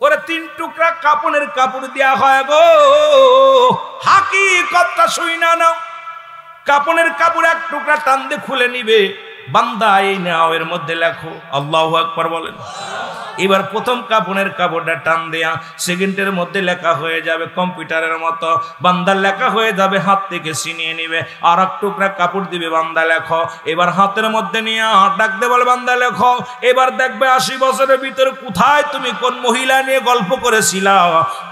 ওরে 3 টুকরা কাপড়ের কাপড় দেয়া হয় গো, হাকিকতটা শুই না নাও। কাপড়ের কাপড় 1 টুকরা টান দিয়ে খুলে নিবে, বান্দা এই নাও এর মধ্যে লেখো, আল্লাহু আকবার বলেন। এবার প্রথম কাপড়ের কাপড়টা টান দেয়া সেকেন্ডের মধ্যে লেখা হয়ে যাবে, কম্পিউটারের মতো বান্দার লেখা হয়ে যাবে, হাত থেকে ছিনিয়ে নিবে। আর 1 টুকরা কাপড় দিবে, বান্দা লেখো। এবার হাতের মধ্যে নিয়ে ডাক দে বলে, বান্দা লেখো। এবার দেখবে 80 বছরের ভিতরে কোথায় তুমি কোন মহিলা নিয়ে গল্প করেছিলা,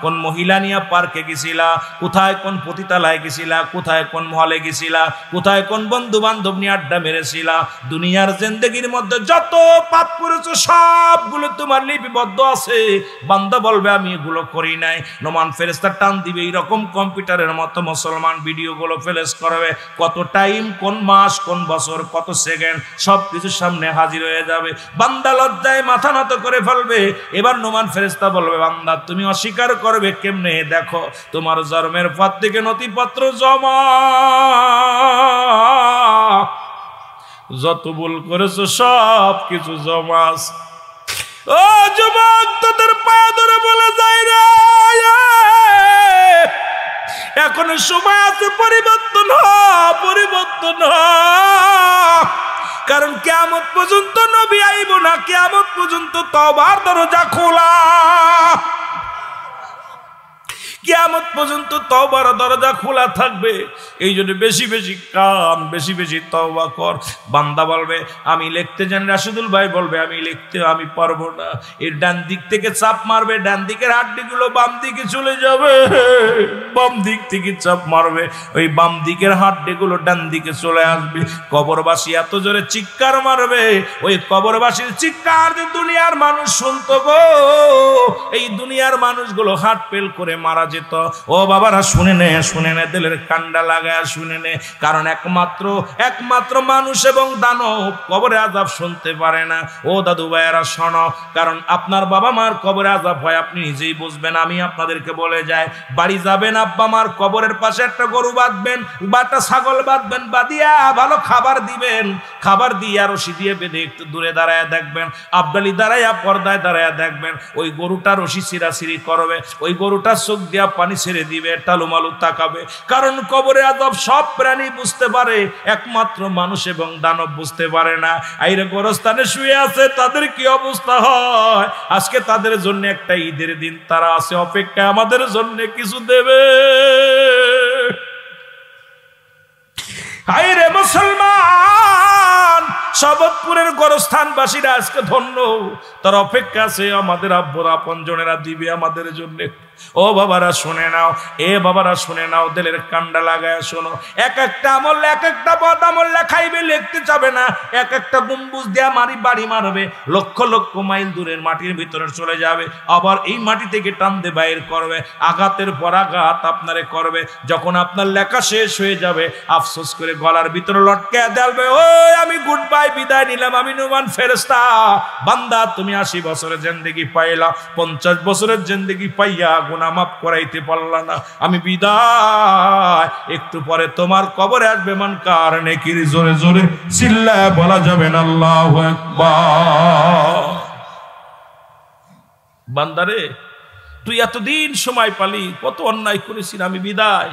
কোন মহিলা নিয়ে পার্কে গেছিলা, কোথায় কোন পতিতালয়ে গেছিলা, কোথায় কোন মহলে গেছিলা, কোথায় কোন বন্ধু বান্ধব নিয়ে আড্ডা মেরেছিলা। দুনিয়ার জিন্দেগির মধ্যে যত পাপ করেছো সবগুলো তোমার লিপিবদ্ধ আছে। বান্দা বলবে আমি এগুলো করি নাই। নোমান ফেরেশতা টান দিবে, এইরকম কম্পিউটারের মতো মুসলমান ভিডিওগুলো ফ্ল্যাশ করবে, কত টাইম, কোন মাস, কোন বছর, কত সেকেন্ড, সবকিছু সামনে হাজির হয়ে যাবে। বান্দা লজ্জায় মাথা নত করে ফেলবে। এবার নোমান ফেরেশতা বলবে, বান্দা তুমি অস্বীকার করবে কেমনে, দেখো তোমার জন্মের পর থেকে নথিপত্র জমা, যত ভুল করেছো সব কিছু জমা আছে। ও যুবক, তোদের পায়ে ধরে বলে যাই রে, এখনো সময় আছে, পরিবর্তন হ, পরিবর্তন হ। কারণ কিয়ামত পর্যন্ত নবী আইব না, কিয়ামত পর্যন্ত তওবার দরজা খোলা, কিয়ামত পর্যন্ত তওবার দরজা খোলা থাকবে। এই জন্য বেশি বেশি কাম, বেশি বেশি তওবা কর। বান্দা বলবে আমি লিখতে জানি, রাশিদুল ভাই বলবে আমি লিখতে আমি পারবো না। এর ডান দিক থেকে চাপ মারবে, ডান দিকের হাড্ডিগুলো বাম দিকে চলে যাবে, বাম দিক থেকে চাপ মারবে, ওই বাম দিকের হাড্ডিগুলো ডান দিকে চলে আসবে। কবরবাসী এত জোরে চিৎকার মারবে, ওই কবরবাসীর চিৎকার যে দুনিয়ার মানুষ শুনতো গো, এই দুনিয়ার মানুষগুলো হার্ট ফেল করে মারা যেত। ও বাবারা শুনে নে, দিলের কান্ডা লাগায় শুনে নে। কারণ একমাত্র মানুষ এবং দানব কবরে আযাব শুনতে পারে না। ও দাদু ভাইয়েরা শোনো, কারণ আপনার বাবা মার কবরে আযাব হয় আপনি নিজেই বুঝবেন। আমি আপনাদেরকে বলে যাই, বাড়ি যাবেন, আব্বা মার কবরের পাশে একটা গরু বাঁধবেন বা একটা ছাগল বাঁধবেন, বাঁধিয়া ভালো খাবার দিবেন, খাবার দিয়ে রশি দিয়ে বেঁধে একটু দূরে দাঁড়ায় দেখবেন, আব্দালি দাঁড়াইয়া পর্দায় দাঁড়াইয়া দেখবেন, ওই গরুটা রশি ছিঁড়াছিঁড়ি করবে, ওই গরুটা চোখ দিয়া পানি ছেড়ে দিবে, টালুমালু তাকাবে। কারণ কবরে আযাব সব প্রাণী বুঝতে পারে, একমাত্র মানুষ এবং দানব বুঝতে পারে না। আইরে গোরস্থানে শুয়ে আছে, তাদের কি অবস্থা হয় আজকে? তাদের জন্য একটা ঈদের দিন, তারা আছে অপেক্ষায় আমাদের জন্য কিছু দেবে। আইরে মুসলমান, সবতপুরের গোরস্থানবাসীরা আজকে ধন্য, তার অপেক্ষা আছে আমাদের আব্বুর আপন জনেরা দিবে আমাদের জন্য। ও বাবারা শুনে নাও, এ বাবারা শুনে নাও, দিলের কান্ডা লাগায় শোনো। এক একটা আমল, এক একটা বদ আমল লেখাইবে, লিখতে যাবে না, এক একটা গম্বুজ দেয়া বাড়ি মারবে, লক্ষ লক্ষ মাইল দূরের মাটির ভিতরে চলে যাবে, আবার এই মাটি থেকে টানতে বাইর করবে, আঘাতের পর আঘাত আপনারে করবে। যখন আপনার লেখা শেষ হয়ে যাবে, আফসোস করে গলার ভিতরে লটকে দেবে, ওই আমি গুড বাই, বিদায় নিলাম, আমি নোমান ফেরেশতা। বান্দা তুমি 80 বছরের জিন্দেগি পাইলা, 50 বছরের জিন্দেগি পাইয়া গুনাহ মাফ করাইতে পারলা না, আমি বিদায়। একটু পরে তোমার কবরে আসবে মানকার নেকির, জোরে জোরে চিল্লায় বলা যাবে না আল্লাহু আকবার। বান্দারে, তুই এতদিন সময় পালি, কত অন্যায় করেছিস, আমি বিদায়।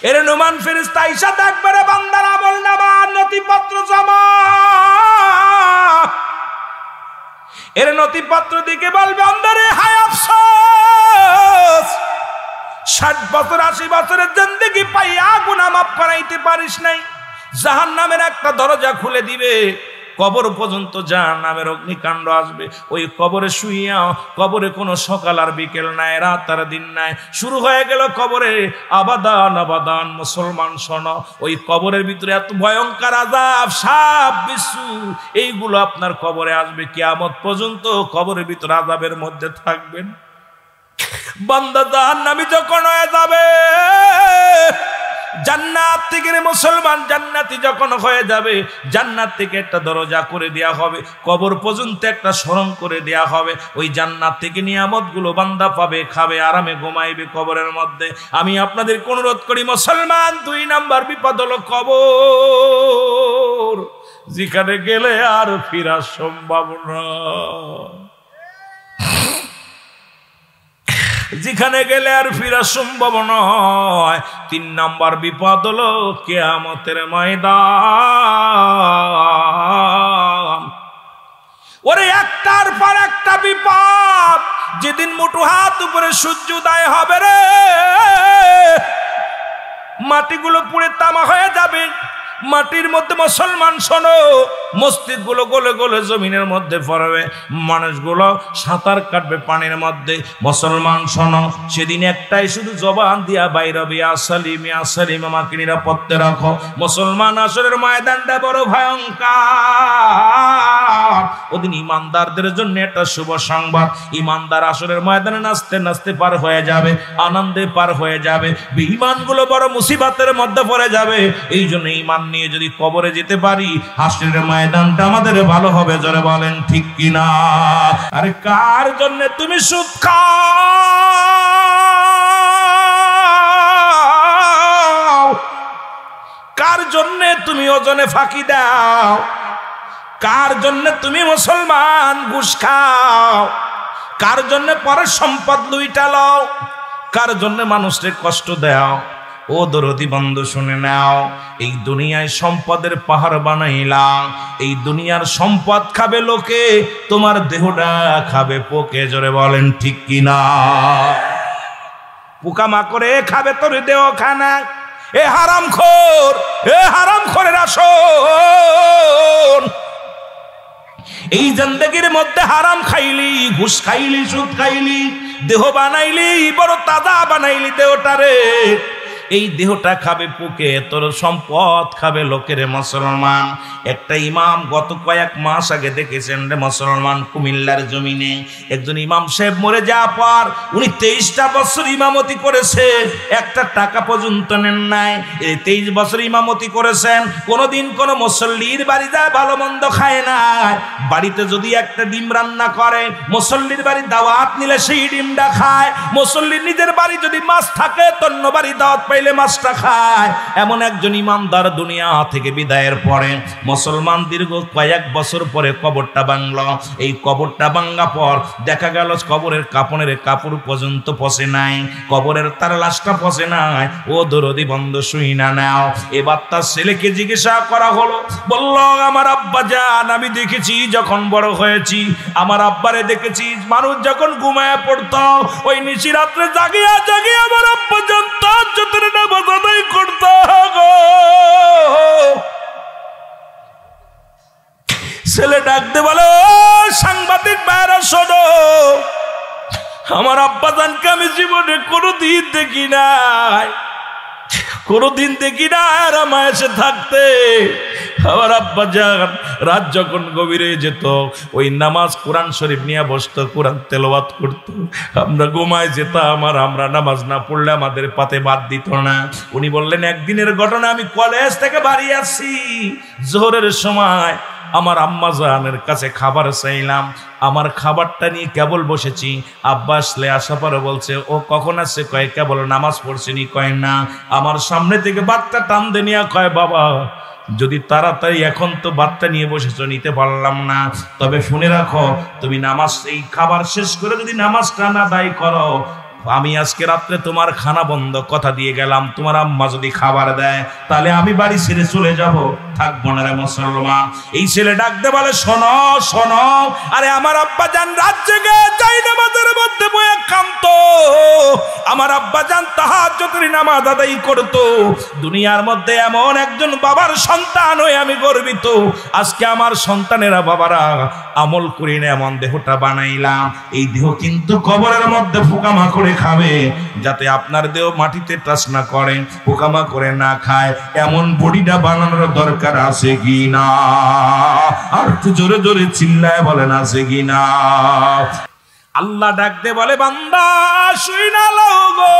এরে নোমান ফেরেশতা আইসা দেখবে রে বান্দার আমল নামা, নথিপত্র জমা। এর নথিপত্র দিকে বলবে, বান্দারে হায় আফসোস, 60 বছর 80 বছরের জিন্দেগি পাইয়া গুনাহ মাফ করাইতে পারিস নাই। জাহান্নামের একটা দরজা খুলে দিবে, কবর পর্যন্ত জাহান্নামের অগ্নিকাণ্ড আসবে। ওই কবরে শুইয়া, কবরে কোনো সকাল আর বিকেল নাই, রাত আর দিন নাই, শুরু হয়ে গেল কবরে আবাদান আবাদান। মুসলমান শোনো, ওই কবরের ভিতরে এত ভয়ঙ্কর আযাব, সাপ বিচ্ছু এইগুলো আপনার কবরে আসবে। কিয়ামত পর্যন্ত কবরের ভিতরে আযাবের মধ্যে থাকবেন। বান্দা জাহান্নামী যখন হয়ে যাবে, জান্নাত থেকে মুসলমান জান্নাতি যখন হয়ে যাবে, জান্নাত থেকে একটা দরজা করে দেয়া হবে, কবর পর্যন্ত একটা শরণ করে দেয়া হবে। ওই জান্নাত থেকে নিয়ামতগুলো বান্দা পাবে, খাবে, আরামে ঘুমাইবে কবরের মধ্যে। আমি আপনাদের অনুরোধ করি মুসলমান, 2 নাম্বার বিপদ হলো কবর, যেখানে গেলে আর ফেরা সম্ভব না। যেখানে গেলে আর ফিরা সম্ভব নয়। 3 নম্বর বিপদ হলো কিয়ামতের ময়দান। ওরে একটার পর একটা বিপদ। যেদিন মুঠো হাত উপরে সূর্য উদয় হবে রে, মাটিগুলো পুড়ে তামা হয়ে যাবে। মাটির মধ্যে মুসলমান শোনো, মসজিদ গুলো গলে গলে জমিনের মধ্যে পড়বে, মানুষগুলো সাঁতার কাটবে পানির মধ্যে। মুসলমান শোনো, সেদিন একটাই শুধু জবান দিয়া বাইরবে, ইয়া সালিম ইয়া সালিম, আমাকে নিরাপদে রাখো। মুসলমান আসরের ময়দানটা বড় ভয়ঙ্কর। ওদিন ইমানদারদের জন্য একটা শুভ সংবাদ। ইমানদার আসরের ময়দানে নাচতে নাচতে পার হয়ে যাবে, আনন্দে পার হয়ে যাবে। বেঈমানগুলো বড় মুসিবতের মধ্যে পড়ে যাবে। এই জন্য ইমান নিয়ে যদি কবরে যেতে পারি, হাসরের ময়দানটা আমাদের ভালো হবে। জোরে বলেন ঠিক কিনা? আরে কার জন্য তুমি সুদ খাও? কার জন্য তুমি ওজনে ফাঁকি দাও? কার জন্য তুমি মুসলমান ঘুষ খাও? কার জন্য পরের সম্পদ লুইটা লও? কার জন্য মানুষকে কষ্ট দাও? ও দরদি বন্ধু শুনে নাও, এই দুনিয়ায় সম্পদের পাহাড় বানাইলাম। এই দুনিয়ার সম্পদ খাবে লোকে, তোমার দেহটা খাবে পোকে। জোরে বলেন ঠিক কিনা? পোকামাকড়ে খাবে তোর দেহ খানা। এ হারামখোর, এ হারামখোরের আসন। এই জিন্দেগির মধ্যে হারাম খাইলি, ঘুষ খাইলি, সুদ খাইলি, দেহ বানাইলি, বড় তাজা বানাইলি দেহটারে। এই দেহটা খাবে পোকে, তোর সম্পদ খাবে লোকের। মুসলমান একটা ইমাম গত কয়েক মাস আগে দেখেছেন রে মুসলমান, কুমিল্লার জমিনে একজন ইমাম সাহেব মরে যাওয়ার পর উনি 23টা বছর ইমামতি করেছে, একটা টাকা পর্যন্ত নেন নাই। এই 23 বছর ইমামতি করেছেন, কোনোদিন কোনো মুসল্লির বাড়ি যায় ভালো মন্দ খায় না। বাড়িতে যদি একটা ডিম রান্না করে, মুসল্লির বাড়ি দাওয়াত নিলে সেই ডিমটা খায়। মুসল্লির নিজের বাড়ি যদি মাছ থাকে, তন্য বাড়ি দাওয়াত পাইলে মাছটা খায়। এমন একজন ইমানদার দুনিয়া থেকে বিদায়ের পরে মুসলমান দীর্ঘ কয়েক বছর পরে কবরটা ভাঙল। এই কবরটা ভাঙা পর দেখা গেল কবরের কাপড়ের কাপড় পর্যন্ত পচে নাই, কবরের তার লাশটা পচে নাই। ও দরদি বন্ধু শুই না নাও, এবার তার ছেলেকে জিজ্ঞাসা করা হলো, বলল আমার আব্বা জান, আমি দেখেছি যখন বড় হয়েছি, আমার আব্বারে দেখেছি মানুষ যখন ঘুমায় পড়তো, ওই নিশি রাত্রে জাগিয়া জাগিয়া আমার আব্বা জান তাহাজ্জুদের নামাজ আদায় করতো গো। ছেলে ডাকতে বলো, সাংবাদিক ভাইরা শোনো, আমার আব্বা জানকে আমি জীবনে কোনোদিন দেখি নাই, কোনোদিন দেখি না আর আমার এসে থাকতে। আমার আব্বা জান রাত যখন গভীরে যেত, ওই নামাজ কোরআন শরীফ নিয়ে বসতো, কোরআন তেলাওয়াত করতো, আমরা ঘুমায় যেতাম। আর আমরা নামাজ না পড়লে আমাদের পাতে বাদ দিত না। উনি বললেন, একদিনের ঘটনা, আমি কলেজ থেকে বাড়ি আসছি, জোহরের সময় আমার আম্মা জানের কাছে খাবার চাইলাম। আমার খাবারটা নিয়ে কেবল বসেছি, আব্বা আসলে আসা পরে বলছে, ও কখন আসছে? কয় কেবল নামাজ পড়ছিনি। কয় না, আমার সামনে থেকে বাচ্চা টান দিয়ে নিয়ে কয়, বাবা যদি তাড়াতাড়ি, এখন তো বাচ্চা নিয়ে বসেছো, নিতে পারলাম না, তবে শুনে রাখো, তুমি নামাজ, এই খাবার শেষ করে যদি নামাজটা না আদায় করো, আমি আজকে রাত্রে তোমার খানা বন্ধ, কথা দিয়ে গেলাম। তোমার আম্মা যদি খাবার দেয়, তাহলে আমি বাড়ি ছেড়ে চলে যাব, থাকবো না রে মুসলমান। এই ছেলে ডাকতে বলে, শোনো শোনো, আরে আমার আব্বা জান রাত জেগে যাই নামাজের মধ্যে বয়ে কাঁদতো, আমার আব্বা জান তাহাজ্জুদের নামাজ আদায় করতো। দুনিয়ার মধ্যে এমন একজন বাবার সন্তান হয়ে আমি গর্বিত। আজকে আমার সন্তানেরা, বাবারা আমল করি না, এমন দেহটা বানাইলাম। এই দেহ কিন্তু কবরের মধ্যে পোকামাকড়ে খাবে, যাতে আপনার দেহ মাটিতে টাচ না করে, পোকামাকড়ে না খায়, এমন বডিটা বানানোর দরকার আছে কি না? আর একটু জোরে জোরে চিল্লায় বলেন, আছে কি না? আল্লাহ ডাকতে বলে, বান্দা শুই না লও গো,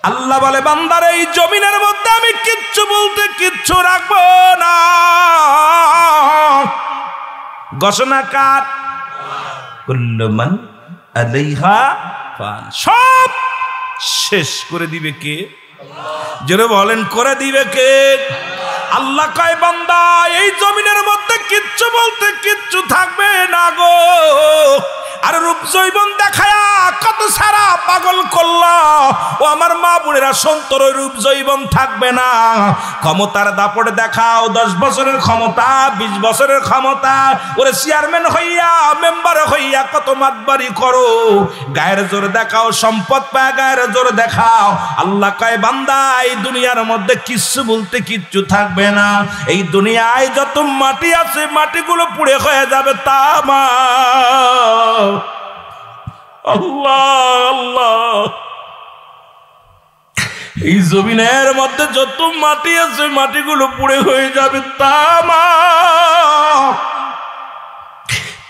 আল্লাহ বলে, বান্দার এই জমিনের মধ্যে আমি কিচ্ছু বলতে কিচ্ছু রাখবো না। ঘোষণা কার? কুল্লু মান আলাইহা ফান, সব শেষ করে দিবে কে? জোরে বলেন, করে দিবে কে? আল্লাহ কয়, বান্দা এই জমিনের মধ্যে কিচ্ছু বলতে কিচ্ছু থাকবে না গো। আল্লাহ, ও আমার মা বোনেরা, সন্তর রূপ জৈবন থাকবে না। ক্ষমতার দাপটে দেখাও, 10 বছরের ক্ষমতা, 20 বছরের ক্ষমতা, ওরে চেয়ারম্যান হইয়া মেম্বার হইয়া কত মাতবাড়ি করো, গায়ের জোর দেখাও, সম্পদ পায় গায়ের জোর দেখাও। আল্লাহ কয় বান্দা, এই দুনিয়ার মধ্যে কিচ্ছু বলতে কিচ্ছু থাকবে না। এই দুনিয়ায় যত মাটি আছে মাটিগুলো পুড়ে হয়ে যাবে তামা। আল্লাহ আল্লাহ, এই জমিনের মধ্যে যত মাটি আছে মাটিগুলো পুড়ে হয়ে যাবে তামা।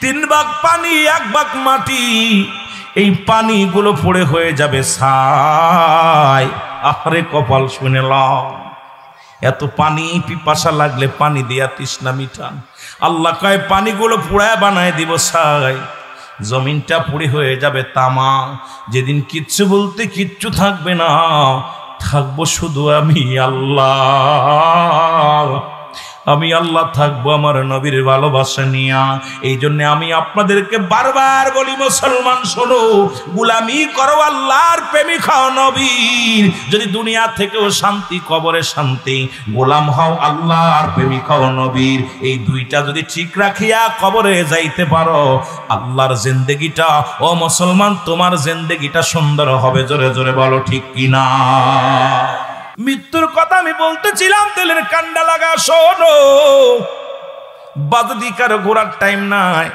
3 ভাগ পানি 1 ভাগ মাটি, এই পানিগুলো পড়ে হয়ে যাবে ছাই। আরে কপাল শুনেলাম, এত পানি পিপাসা লাগলে পানি দিয়া তৃষ্ণা মিটান। আল্লাহ কয় পানিগুলো পুড়ায় বানায় দিব ছাই, জমিনটা পুড়ে হয়ে যাবে তামা। যেদিন কিচ্ছু বলতে কিচ্ছু থাকবে না, থাকবো শুধু আমি আল্লাহ। আমি আল্লাহ থাকবো আমার নবীর ভালোবাসা নিয়া। এই জন্য আমি আপনাদেরকে বারবার বলি, মুসলমান শোনো, গোলামি করো আল্লাহর, প্রেমিক হও নবীর। যদি দুনিয়া থেকেও শান্তি, কবরে শান্তি, গোলাম হও আল্লাহর, প্রেমিক হও নবীর। এই দুইটা যদি ঠিক রাখিয়া কবরে যাইতে পারো, আল্লাহর জিন্দেগিটা, ও মুসলমান, তোমার জিন্দেগিটা সুন্দর হবে। জোরে জোরে বলো ঠিক কিনা? মৃত্যুর কথা আমি বলতেছিলাম, দিলের কান্ডা লাগা শোনো, বাদদিকার ঘোরার টাইম নাই।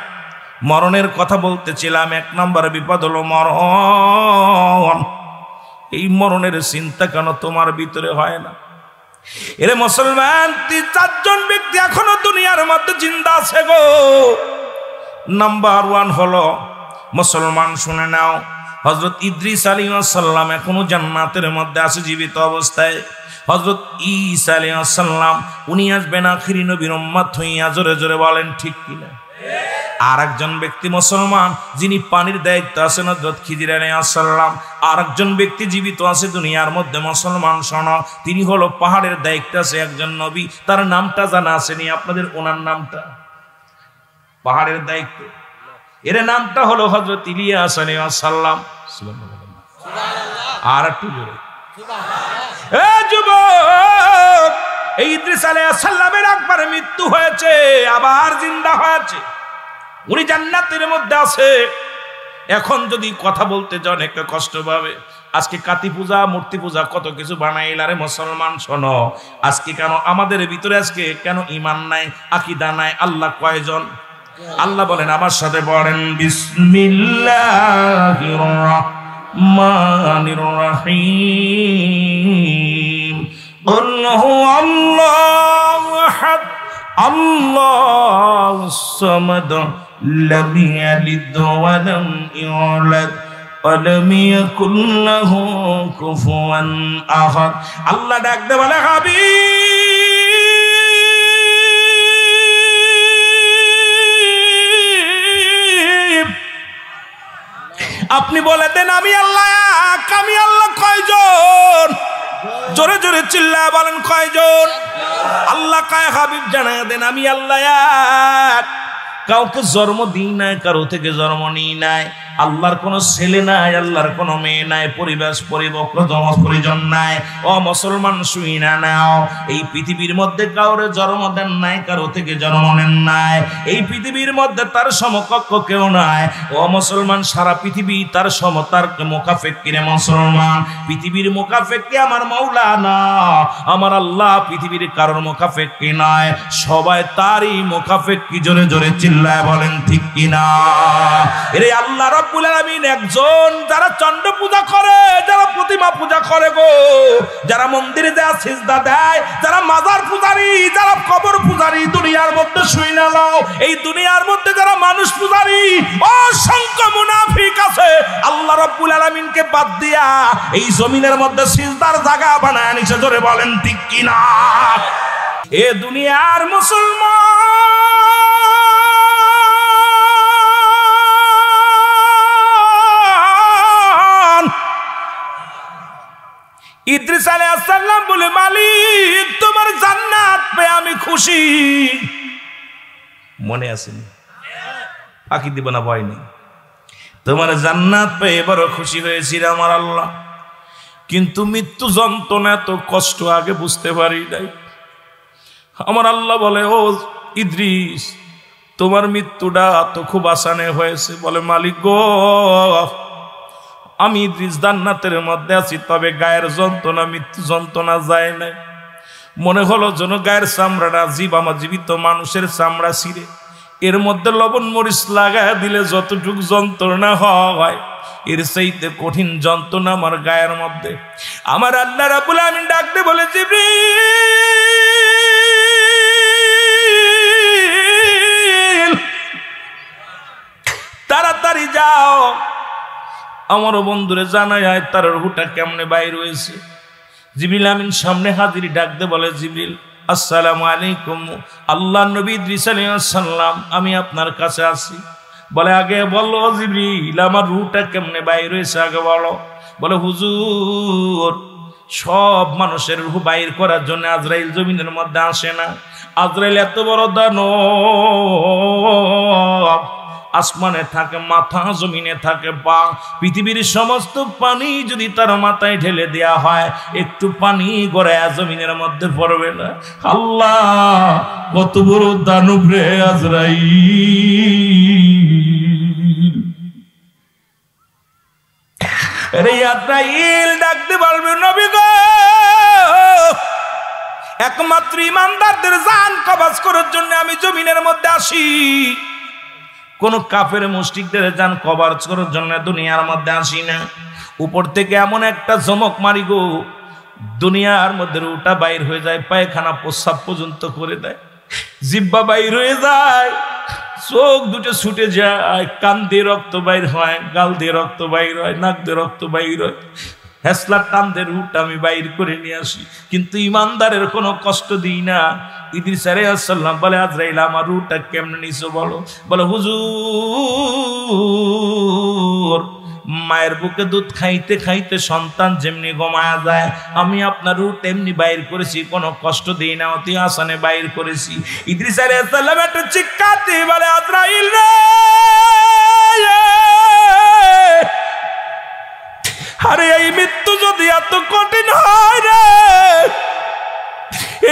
মরণের কথা বলতেছিলাম। 1 নম্বর বিপদ হলো মরণ। এই মরণের চিন্তা কেন তোমার ভিতরে হয় না? এরে মুসলমান, 3-4 জন ব্যক্তি এখনো দুনিয়ার মধ্যে জিন্দা আছে গো। নাম্বার 1 হলো, মুসলমান শুনে নাও, হযরত ইদ্রিস আলাইহিস সালাম এখনো জান্নাতের মধ্যে আছে জীবিত অবস্থায়। হযরত ঈসা আলাইহিস সালাম উনি আসবেন আখিরি নবীর উম্মত হইয়া। জোরে জোরে বলেন ঠিক কিনা? আর একজন ব্যক্তি মুসলমান যিনি পানির দায়িত্ব আছেন, হযরত খিজির আলাইহিস সালাম। আর একজন ব্যক্তি জীবিত আছে দুনিয়ার মধ্যে, মুসলমান শোনো, তিনি হলো পাহাড়ের দায়িত্ব আছে একজন নবী। তার নামটা জানা আসেনি আপনাদের? ওনার নামটা, পাহাড়ের দায়িত্ব, এর নামটা হলো হযরত ইলিয়াস আলাইহিস সালাম। আর একটু জোরে সুবহানাল্লাহ। এ যুবক, এই ইদ্রিস আলাইহিস সালামের একবার মৃত্যু হয়েছে, আবার জিন্দা হয়েছে, উনি জান্নাতের মধ্যে আছে। এখন যদি কথা বলতে যান একটা কষ্ট পাবে। আজকে কাতি পূজা, মূর্তি পূজা, কত কিছু বানাইলা রে মুসলমান শোনো। আজকে কেন আমাদের ভিতরে আজকে কেন ঈমান নাই, আকীদা নাই? আল্লাহ কয়জন? আল্লাহ বলেন, আমার সাথে পড়েন, বিসমিল্লাহির রাহমানির রহিম। কুল হুয়াল্লাহু আহাদ, আল্লাহুস সামাদ, লাম ইয়ালিদ ওয়া লাম ইউলাদ ওয়া লাম ইয়াকুল লাহু কুফুয়ান আহাদ। আল্লাহ ডাক দে বলে, আপনি বলে দেন আমি আল্লাহ এক। আমি আল্লাহ কয়জন? জোরে জোরে চিল্লায় বলেন কয়জন? আল্লাহ কয় হাবিব জানায় দেন আমি আল্লাহ এক। কাউকে জন্ম দিই নাই, কারো থেকে জন্ম নিই নাই। আল্লাহর কোনো ছেলে নাই, আল্লাহর কোনো মেয়ে নাই, পরিবেশ পরিজন নাই। ও মুসলমান শুই না নাও, এই পৃথিবীর মধ্যে কাউরে জন্ম দেন নাই, কারো থেকে জন্ম নেন নাই। এই পৃথিবীর মধ্যে তার সমকক্ষ কেউ নাই। ও মুসলমান, সারা পৃথিবী তার সমতার মোকাফেক্কি রে মুসলমান। পৃথিবীর মোকাফেক্কি আমার মাওলানা, আমার আল্লাহ। পৃথিবীর কারোর মোকাফেক্কি নয়, সবাই তারই মোকাফেক্কি। জোরে জোরে চিল্লায় বলেন ঠিক কিনা? এরে আল্লাহ রব্বুল আলামিন একজন। যারা চন্ড পূজা করে, যারা প্রতিমা পূজা করে গো, যারা মন্দিরে যায় সিজদা দেয়, যারা মাজার পূজারি, যারা কবর পূজারি, দুনিয়ার মধ্যে শুই না নাও, এই দুনিয়ার মধ্যে যারা মানুষ পূজারি, অসংখ্য মুনাফিক আছে। আল্লাহ রব্বুল আলামিনকে বাদ দিয়া এই জমিনের মধ্যে সিজদার জায়গা বানায় নিছে। জোরে বলেন ঠিক কিনা? এ দুনিয়ার মুসলমান, ইদ্রিস আলাইহিস সালাম বলে, মালিক তোমার জান্নাত পেয়ে আমি খুশি। মনে আছে? ফাঁকি দিব না, ভয় নেই। তোমার জান্নাত পেয়ে বড় খুশি হয়েছি আমার আল্লাহ, কিন্তু মৃত্যু যন্ত্রণা এত কষ্ট আগে বুঝতে পারি নাই। আমার আল্লাহ বলে, ও ইদ্রিস, তোমার মৃত্যুটা তো খুব আসানে হয়েছে। বলে, মালিক গো, আমি ইদ্রিস জান্নাতের মধ্যে আছি, তবে গায়ের যন্ত্রণা, মৃত্যু যন্ত্রণা যায় নাই। মনে হলো যেন গায়ের চামড়াটা আমার জীবিত মানুষের চামড়া ছিঁড়ে এর মধ্যে লবণ মরিচ লাগায় দিলে যতটুকু যন্ত্রণা হয়, এর চাইতে কঠিন যন্ত্রণা আমার গায়ের মধ্যে। আমার আল্লাহ রাব্বুল আমিন ডাকতে বলে, জিবরিল তাড়াতাড়ি যাও, আমার বন্ধুরে জানাই তার রূহটা কেমনে বাইর হয়েছে। জিবরিল আমিন সামনে হাজিরি ডাকতে বলে, জিবরিল আসসালামু আলাইকুম, আল্লাহ নবী ইদ্রিস আলাইহিস সালাম, আমি আপনার কাছে আছি। বলে, আগে বলো জিবরিল, আমার রূহটা কেমনে বাইর হয়েছে আগে বলো। বলে, হুজুর, সব মানুষের রূহ বাইর করার জন্য আজরাইল জমিনের মধ্যে আসে না। আজরাইল এত বড় দানব, আসমানে থাকে মাথা, জমিনে থাকে পা। পৃথিবীর সমস্ত পানি যদি তার মাথায় ঢেলে দেয়া হয়, একটু পানি গড়ায় জমিনের মধ্যে পড়বে না। আল্লাহ, কত বড় দানব রে আজরাইল। রে আজরাইল ডাকতে বলবে, নবী গো, একমাত্র ইমানদারদের জান কবজ করার জন্য আমি জমিনের মধ্যে আসি। কোন কাফের মুশরিকদের জান কবজ করার জন্য দুনিয়ার মধ্যে আসি না। উপর থেকে এমন একটা চমক মারি গো, দুনিয়ার মধ্যে রুটা বাইর হয়ে যায়, পায়খানা প্রস্রাব পর্যন্ত করে দেয়, জিহ্বা বাইর হয়ে যায়, চোখ দুটো ছুটে যায়, কান দিয়ে রক্ত বাইর হয়, গাল দিয়ে রক্ত বাইর হয়, নাক দিয়ে রক্ত বাইর হয়, হেসলা টান দিয়ে রুটা আমি বাইর করে নিয়ে আসি, কিন্তু ইমানদারের কোনো কষ্ট দিই না। ইদ্রিস আলাইহিস সালাম বলে, আজরাইল আমার রুটা কেমনে নিছো বলো। বলে, হুজুর, মায়ের বুকে দুধ খাইতে খাইতে সন্তান যেমনি ঘুমায়া যায়, আমি আপনার রূহ তেমনি বাইর করেছি, কোনো কষ্ট দিই না, অতি আসানে বাইর করেছি। ইদ্রিস আলাইহিস সালাম একটা চিৎকার দিয়ে বলে, আজরাইল রে, আরে এই মৃত্যু যদি এত কঠিন হয় রে,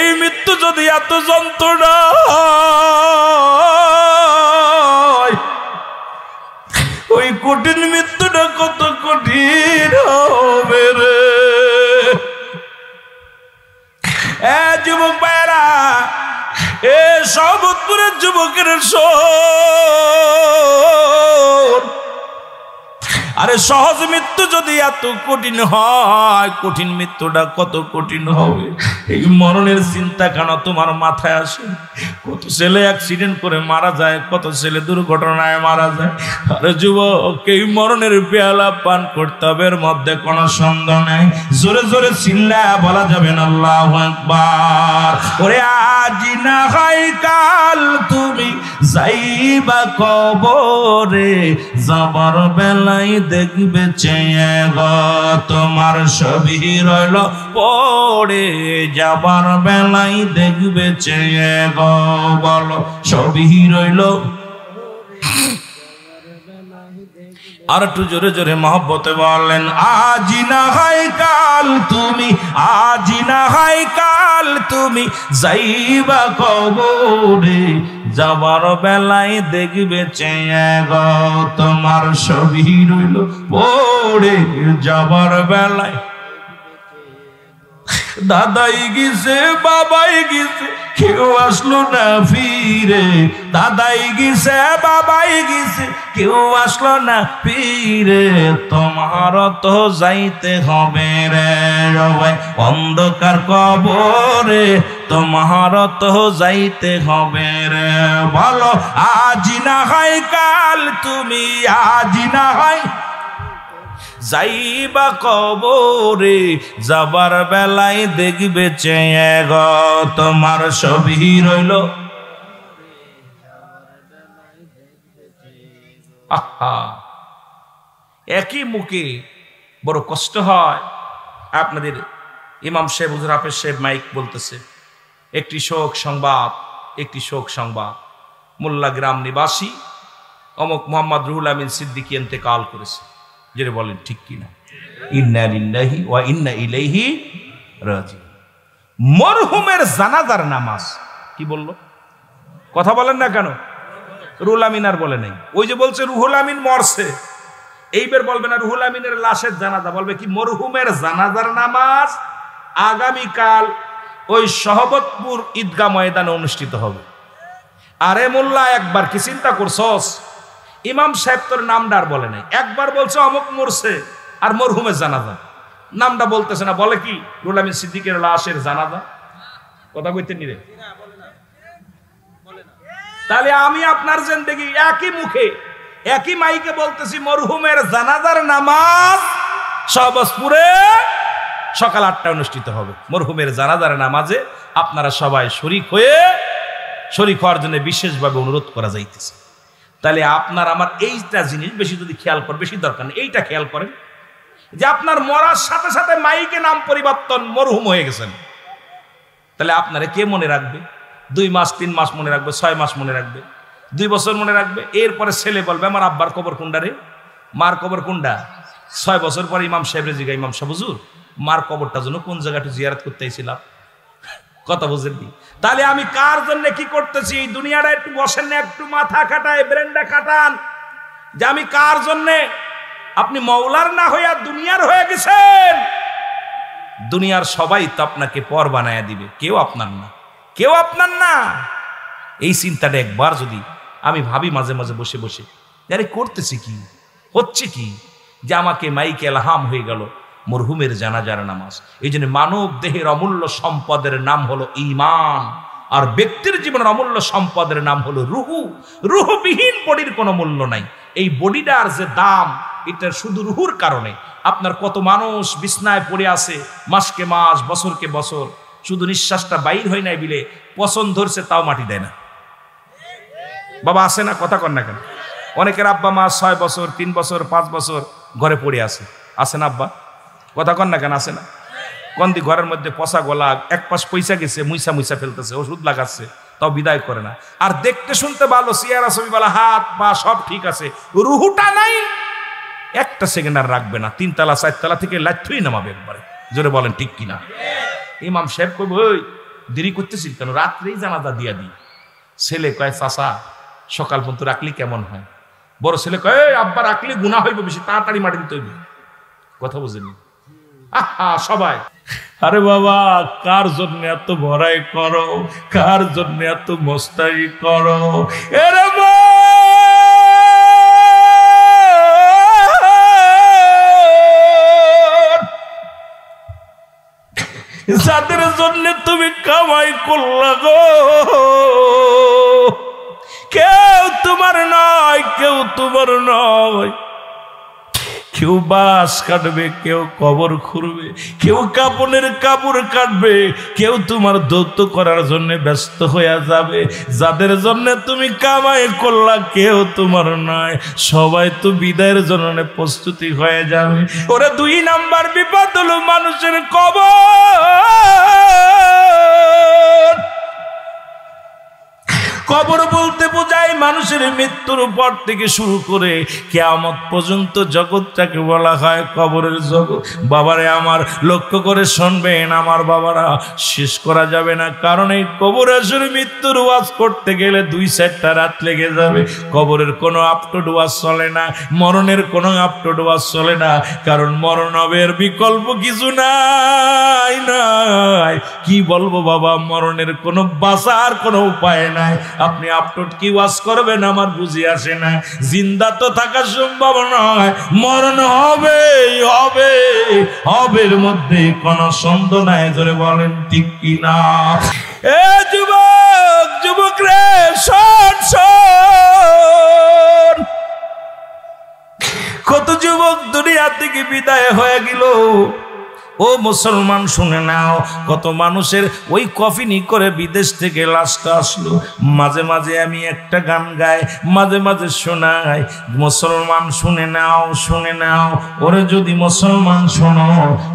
এই মৃত্যু যদি এত যন্ত্রণা, ওই কঠিন মৃত্যুটা কত কঠিন হবে রে। এ যুবক ভাইরা, এ সবুজপুরের যুবকের শোন, আরে সহজ মৃত্যু যদি এত কঠিন হয়, কঠিন মৃত্যুটা কত কঠিন হবে। এই মরণের চিন্তা কেন তোমার মাথায় আসে? কত ছেলে অ্যাক্সিডেন্ট করে মারা যায়, কত ছেলে দুর্ঘটনায় মারা যায়। আরে যুবক, এই মরণের পেয়ালা পান করতে হবে, এর মধ্যে কোনো সন্দেহ নেই। জোরে জোরে চিল্লায়া বলা যাবে না আল্লাহু আকবার। ওরে আজ না হয় কাল তুমি যাইবা কবরে, যাবার বেলায় দেখবে চেয়ে গো তোমার ছবি রইল পড়ে, যাবার বেলায় দেখবে চেয়ে গো, বলো ছবি রইল। আর একটু জোরে জোরে মহব্বতে বলেন, আজ না হয় কাল তুমি, আজ না হয় কাল তুমি যাইবা কবরে, যাবার বেলায় দেখবে চেয়ে গো তোমার ছবি রইল পড়ে, যাবার বেলায়। দাদাই গেছে, বাবাই গেছে, কেউ আসলো না ফিরে, দাদাই গেছে, বাবাই গেছে, কেউ আসলো না ফিরে, তোমার তো যাইতে হবে রে সবাই অন্ধকার কবরে, তোমার তো যাইতে হবে রে, বলো আজ না হয় কাল তুমি, আজ না হয় যাইবা কবরে, যাবার বেলায় দেখবে চেয়ে গো তোমার ছবি রইল। আহা, একই মুখে বড় কষ্ট হয়। আপনাদের ইমাম সাহেব, হুজুর হাফেজ সাহেব মাইক বলতেছে, একটি শোক সংবাদ, একটি শোক সংবাদ। মোল্লা গ্রাম নিবাসী অমুক মোহাম্মদ রুহুল আমিন সিদ্দিকী ইন্তেকাল করেছে, যেটা বলেন ঠিক কিনা? ইন্না লিল্লাহি ওয়া ইন্না ইলাইহি রাজিউন। মরহুমের জানাজার নামাজ কি বললো? কথা বলেন না কেন? রুহুল আমিন আর বলে নাই। ওই যে বলছে রুহুল আমিন মরছে, এইবার বলবে না রুহুল আমিনের লাশের জানাজা, বলবে কি মরহুমের জানাজার নামাজ আগামীকাল ওই সহবতপুর ঈদগাহ ময়দানে অনুষ্ঠিত হবে। আরে মোল্লা, একবার কি চিন্তা করছস? ইমাম সাহেব তোর নামটা আর বলে নাই, একবার বলছে অমুক মরছে আর মরহুমের জানাজা, নামটা বলতেছে না, বলে কি রুহুল আমিন সিদ্দিকের লাশের জানাজা। কথা কইতে নিরে, তাহলে আমি আপনার জিন্দেগি একই মুখে একই মাইকে বলতেছি মরহুমের জানাজার নামাজ সহবতপুরে সকাল 8টায় অনুষ্ঠিত হবে। মরহুমের জানাজার নামাজে আপনারা সবাই শরীক হওয়ার জন্য বিশেষভাবে অনুরোধ করা যাইতেছে। তাহলে আপনার আমার এইটা জিনিস বেশি যদি খেয়াল করেন, বেশি দরকার নেই, এইটা খেয়াল করেন যে আপনার মরার সাথে সাথে মাইকে নাম পরিবর্তন, মরহুম হয়ে গেছেন। তাহলে আপনারা কে মনে রাখবে? 2 মাস 3 মাস মনে রাখবে, 6 মাস মনে রাখবে, 2 বছর মনে রাখবে। এরপরে ছেলে বলবে আমার আব্বার কবর কোনটা রে, মার কবর কোনটা? 6 বছর পরে ইমাম সাহেবের জিগা, ইমাম সাহেব হুজুর মার কবরটা জন্য কোন জায়গাটা জিয়ারত করতে আইছিলাম। কথা বুঝেননি? তাহলে আমি কার জন্য কি করতেছি? এই দুনিয়াটা একটু বসেন না, একটু মাথা খাটায়, ব্রেনটা খাটান যে আমি কার জন্য। আপনি মওলার না হইয়া দুনিয়ার হয়ে গেছেন। দুনিয়ার সবাই তো আপনাকে পর বানায়া দিবে, কেউ আপনার না, কেউ আপনার না। এই চিন্তাটা একবার যদি আমি ভাবি মাঝে মাঝে বসে বসে, আরে করতেছি কি, হচ্ছে কি, যে আমাকে মাইকে এলহাম হয়ে গেল মরহুমের জানাজার নামাজ। এই জন্য মানব দেহের অমূল্য সম্পদের নাম হলো ঈমান, আর ব্যক্তির জীবনের অমূল্য সম্পদের নাম হলো রুহু। রুহবিহীন বডির কোনো মূল্য নাই। এই বডিটার যে দাম, এটা শুধু রুহুর কারণে। আপনার কত মানুষ বিছনায় পড়ে আছে মাসকে মাস, বছরকে বছর, শুধু নিঃশ্বাসটা বাইর হয় নাই বিলে পছন্দ ধরছে, তাও মাটি দেয় না। বাবা আছে না? কথা কন না কেন? অনেকের আব্বা মা 6 বছর 3 বছর 5 বছর ঘরে পড়ে আছে না আব্বা? কথা কন না কেন? আছে না? কন্দি ঘরের মধ্যে পচা গলা, এক পাশ পয়সা গেছে, মুইসা ফেলতেছে, ওষুধ লাগাচ্ছে, তাও বিদায় করে না। আর দেখতে শুনতে ভালো, চেহারা ছবি ভালো, হাত পা সব ঠিক আছে, রুহুটা নাই। একটা সেকেন্ড আর রাখবে না, 3 তলা 4 তলা থেকে লাথুই নামাবে একবারে। জোরে বলেন ঠিক কিনা? ইমাম সাহেব কই ওই দেরি করতেছিল কেন, রাত্রেই জানাজা দিয়া দিই। ছেলে কয় চাচা সকাল পর্যন্ত রাখলি কেমন হয়? বড় ছেলে কয় আব্বা রাখলে গুনাহ হইব বেশি, তাড়াতাড়ি মাটি দিতে হইবে। কথা বুঝেনি? আহা সবাই, আরে বাবা কার জন্য এত ভরাই করো, কার জন্য এত মস্তারি করো? এরে যাদের জন্য তুমি কামাই করলা গো, কেউ তোমার নয়, কেউ তোমার নয়। কেউ বাঁশ কাটবে, কেউ কবর খুঁড়বে, কেউ কাপড়ের কাপড় কাটবে, কেউ তোমার দৌত্য করার জন্য ব্যস্ত হয়ে যাবে। যাদের জন্য তুমি কামাই করলা কেউ তোমার নয়, সবাই তো বিদায়ের জন্য প্রস্তুতি হয়ে যাবে। ওরা 2 নাম্বার বিপদ হলো মানুষের কবর। কবর বলতে বোঝায় মানুষের মৃত্যুর পর থেকে শুরু করে কিয়ামত পর্যন্ত জগৎটাকে বলা হয় কবরের জগৎ। বাবারে আমার লক্ষ্য করে শুনবেন আমার বাবারা, শেষ করা যাবে না, কারণ এই কবর আসলে মৃত্যুর ওয়াজ করতে গেলে 2-4টা রাত লেগে যাবে। কবরের কোনো আপটুড ওয়াজ চলে না, মরণের কোনো আপটুড ওয়াজ চলে না, কারণ মরণ হবে, এর বিকল্প কিছু নাই। কি বলবো বাবা, মরণের কোনো বাঁচার কোনো উপায় নাই। আপনি আপটুড কি ওয়াজ করবেন আমার বুঝি আসে না। জিন্দা তো থাকা সম্ভব নয়, মরণ হবে হবে হবের মধ্যে কোনো সন্দেহ নাই। ধরে বলেন ঠিক কি না? এ যুবক রে শোন, কত যুবক দুনিয়া থেকে বিদায় হয়ে গেল, ও মুসলমান শুনে নাও, কত মানুষের ওই কফিনি করে বিদেশ থেকে লাশটা আসলো। মাঝে মাঝে আমি একটা গান গাই, মাঝে মাঝে শোনাই। মুসলমান শুনে নাও, শুনে নাও, ওরে যদি মুসলমান শোনো,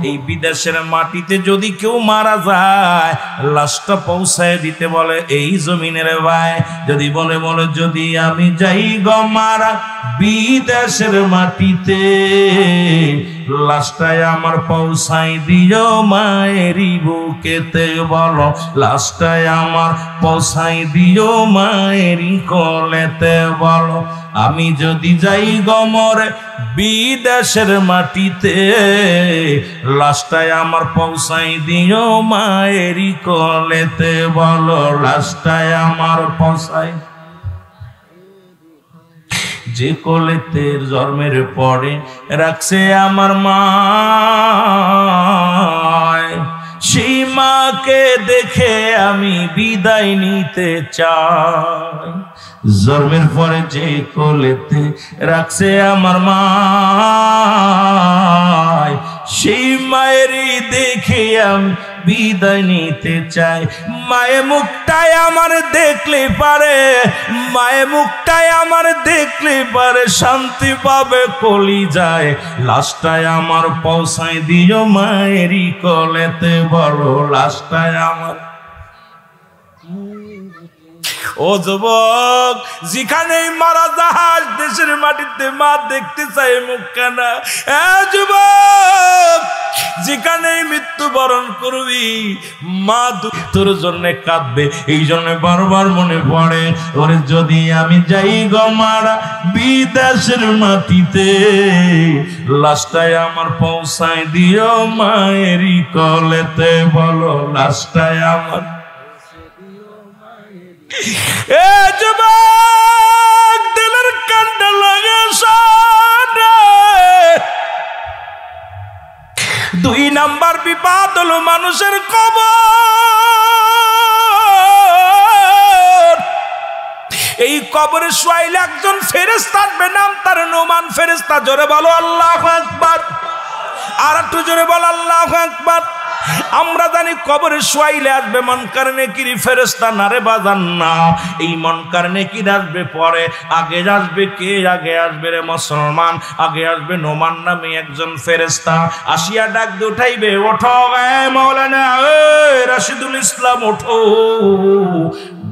এই বিদেশের মাটিতে যদি কেউ মারা যায়, লাশটা পৌঁছায় দিতে বলে এই জমিনের ভাই। যদি বলে বলে যদি আমি যাই গো মারা বিদেশের মাটিতে, লাশটায় আমার পৌঁছাই দিও মায়েরই বুকেতে, বলো লাশটায় আমার পৌঁছাই দিও মায়েরই কোলেতে, বলো আমি যদি যাই গমরে বিদেশের মাটিতে, লাশটায় আমার পৌঁছাই দিও মায়েরই কোলেতে, বলো লাশটায় আমার পৌঁছাই। যে কোলেতে জন্মের পরে রাখছে আমার মা, সেই মাকে দেখে আমি বিদায় নিতে চাই। জন্মের পরে যে কোলেতে রাখছে আমার মা, সেই মায়েরই দেখে আমি বিদায় নিতে চাই। মায়ে মুখটাই আমার দেখলে পারে, মায়ে মুখটাই আমার দেখলে পারে শান্তি পাবে কলি যায়। লাশটায় আমার পৌঁছাই দিও মায়েরই কোলেতে, বলো লাশটায় আমার। ও যুবক, যেখানেই মারা জাহাজ দেশের মাটিতে মা দেখতে চাই মুখখানা। যুবক, যেখানেই মৃত্যুবরণ করবি মা তোর জন্য কাঁদবে। এই জন্য বারবার মনে পড়ে, ওরে যদি আমি যাই গো মারা বিদেশের মাটিতে, লাশটায় আমার পৌঁছায় দিও মায়েরই কোলেতে, বলো লাশটায় আমার। এ যুবক, দিলের কান্ডা লাগে সারে। 2 নাম্বার বিপদ হলো মানুষের কবর। এই কবরে শুয়াইলে একজন ফেরেশতা আসবে, নাম তার নোমান ফেরেশতা। জোরে বলো আল্লাহু আকবার, আর একটু জোরে বলো আল্লাহু আকবার। আমরা জানি কবরে শুয়াইলে আসবে মুনকার নেকির ফেরেশতা, না রে বাজান না। এই মুনকার নেকির আসবে পরে, আগে আসবে কে? আগে আসবে রে মুসলমান, আগে আসবে নোমান নামে একজন ফেরেশতা। আসিয়া ডাক দিয়ে উঠাইবে, ওঠো মাওলানা রাশিদুল ইসলাম, ওঠো।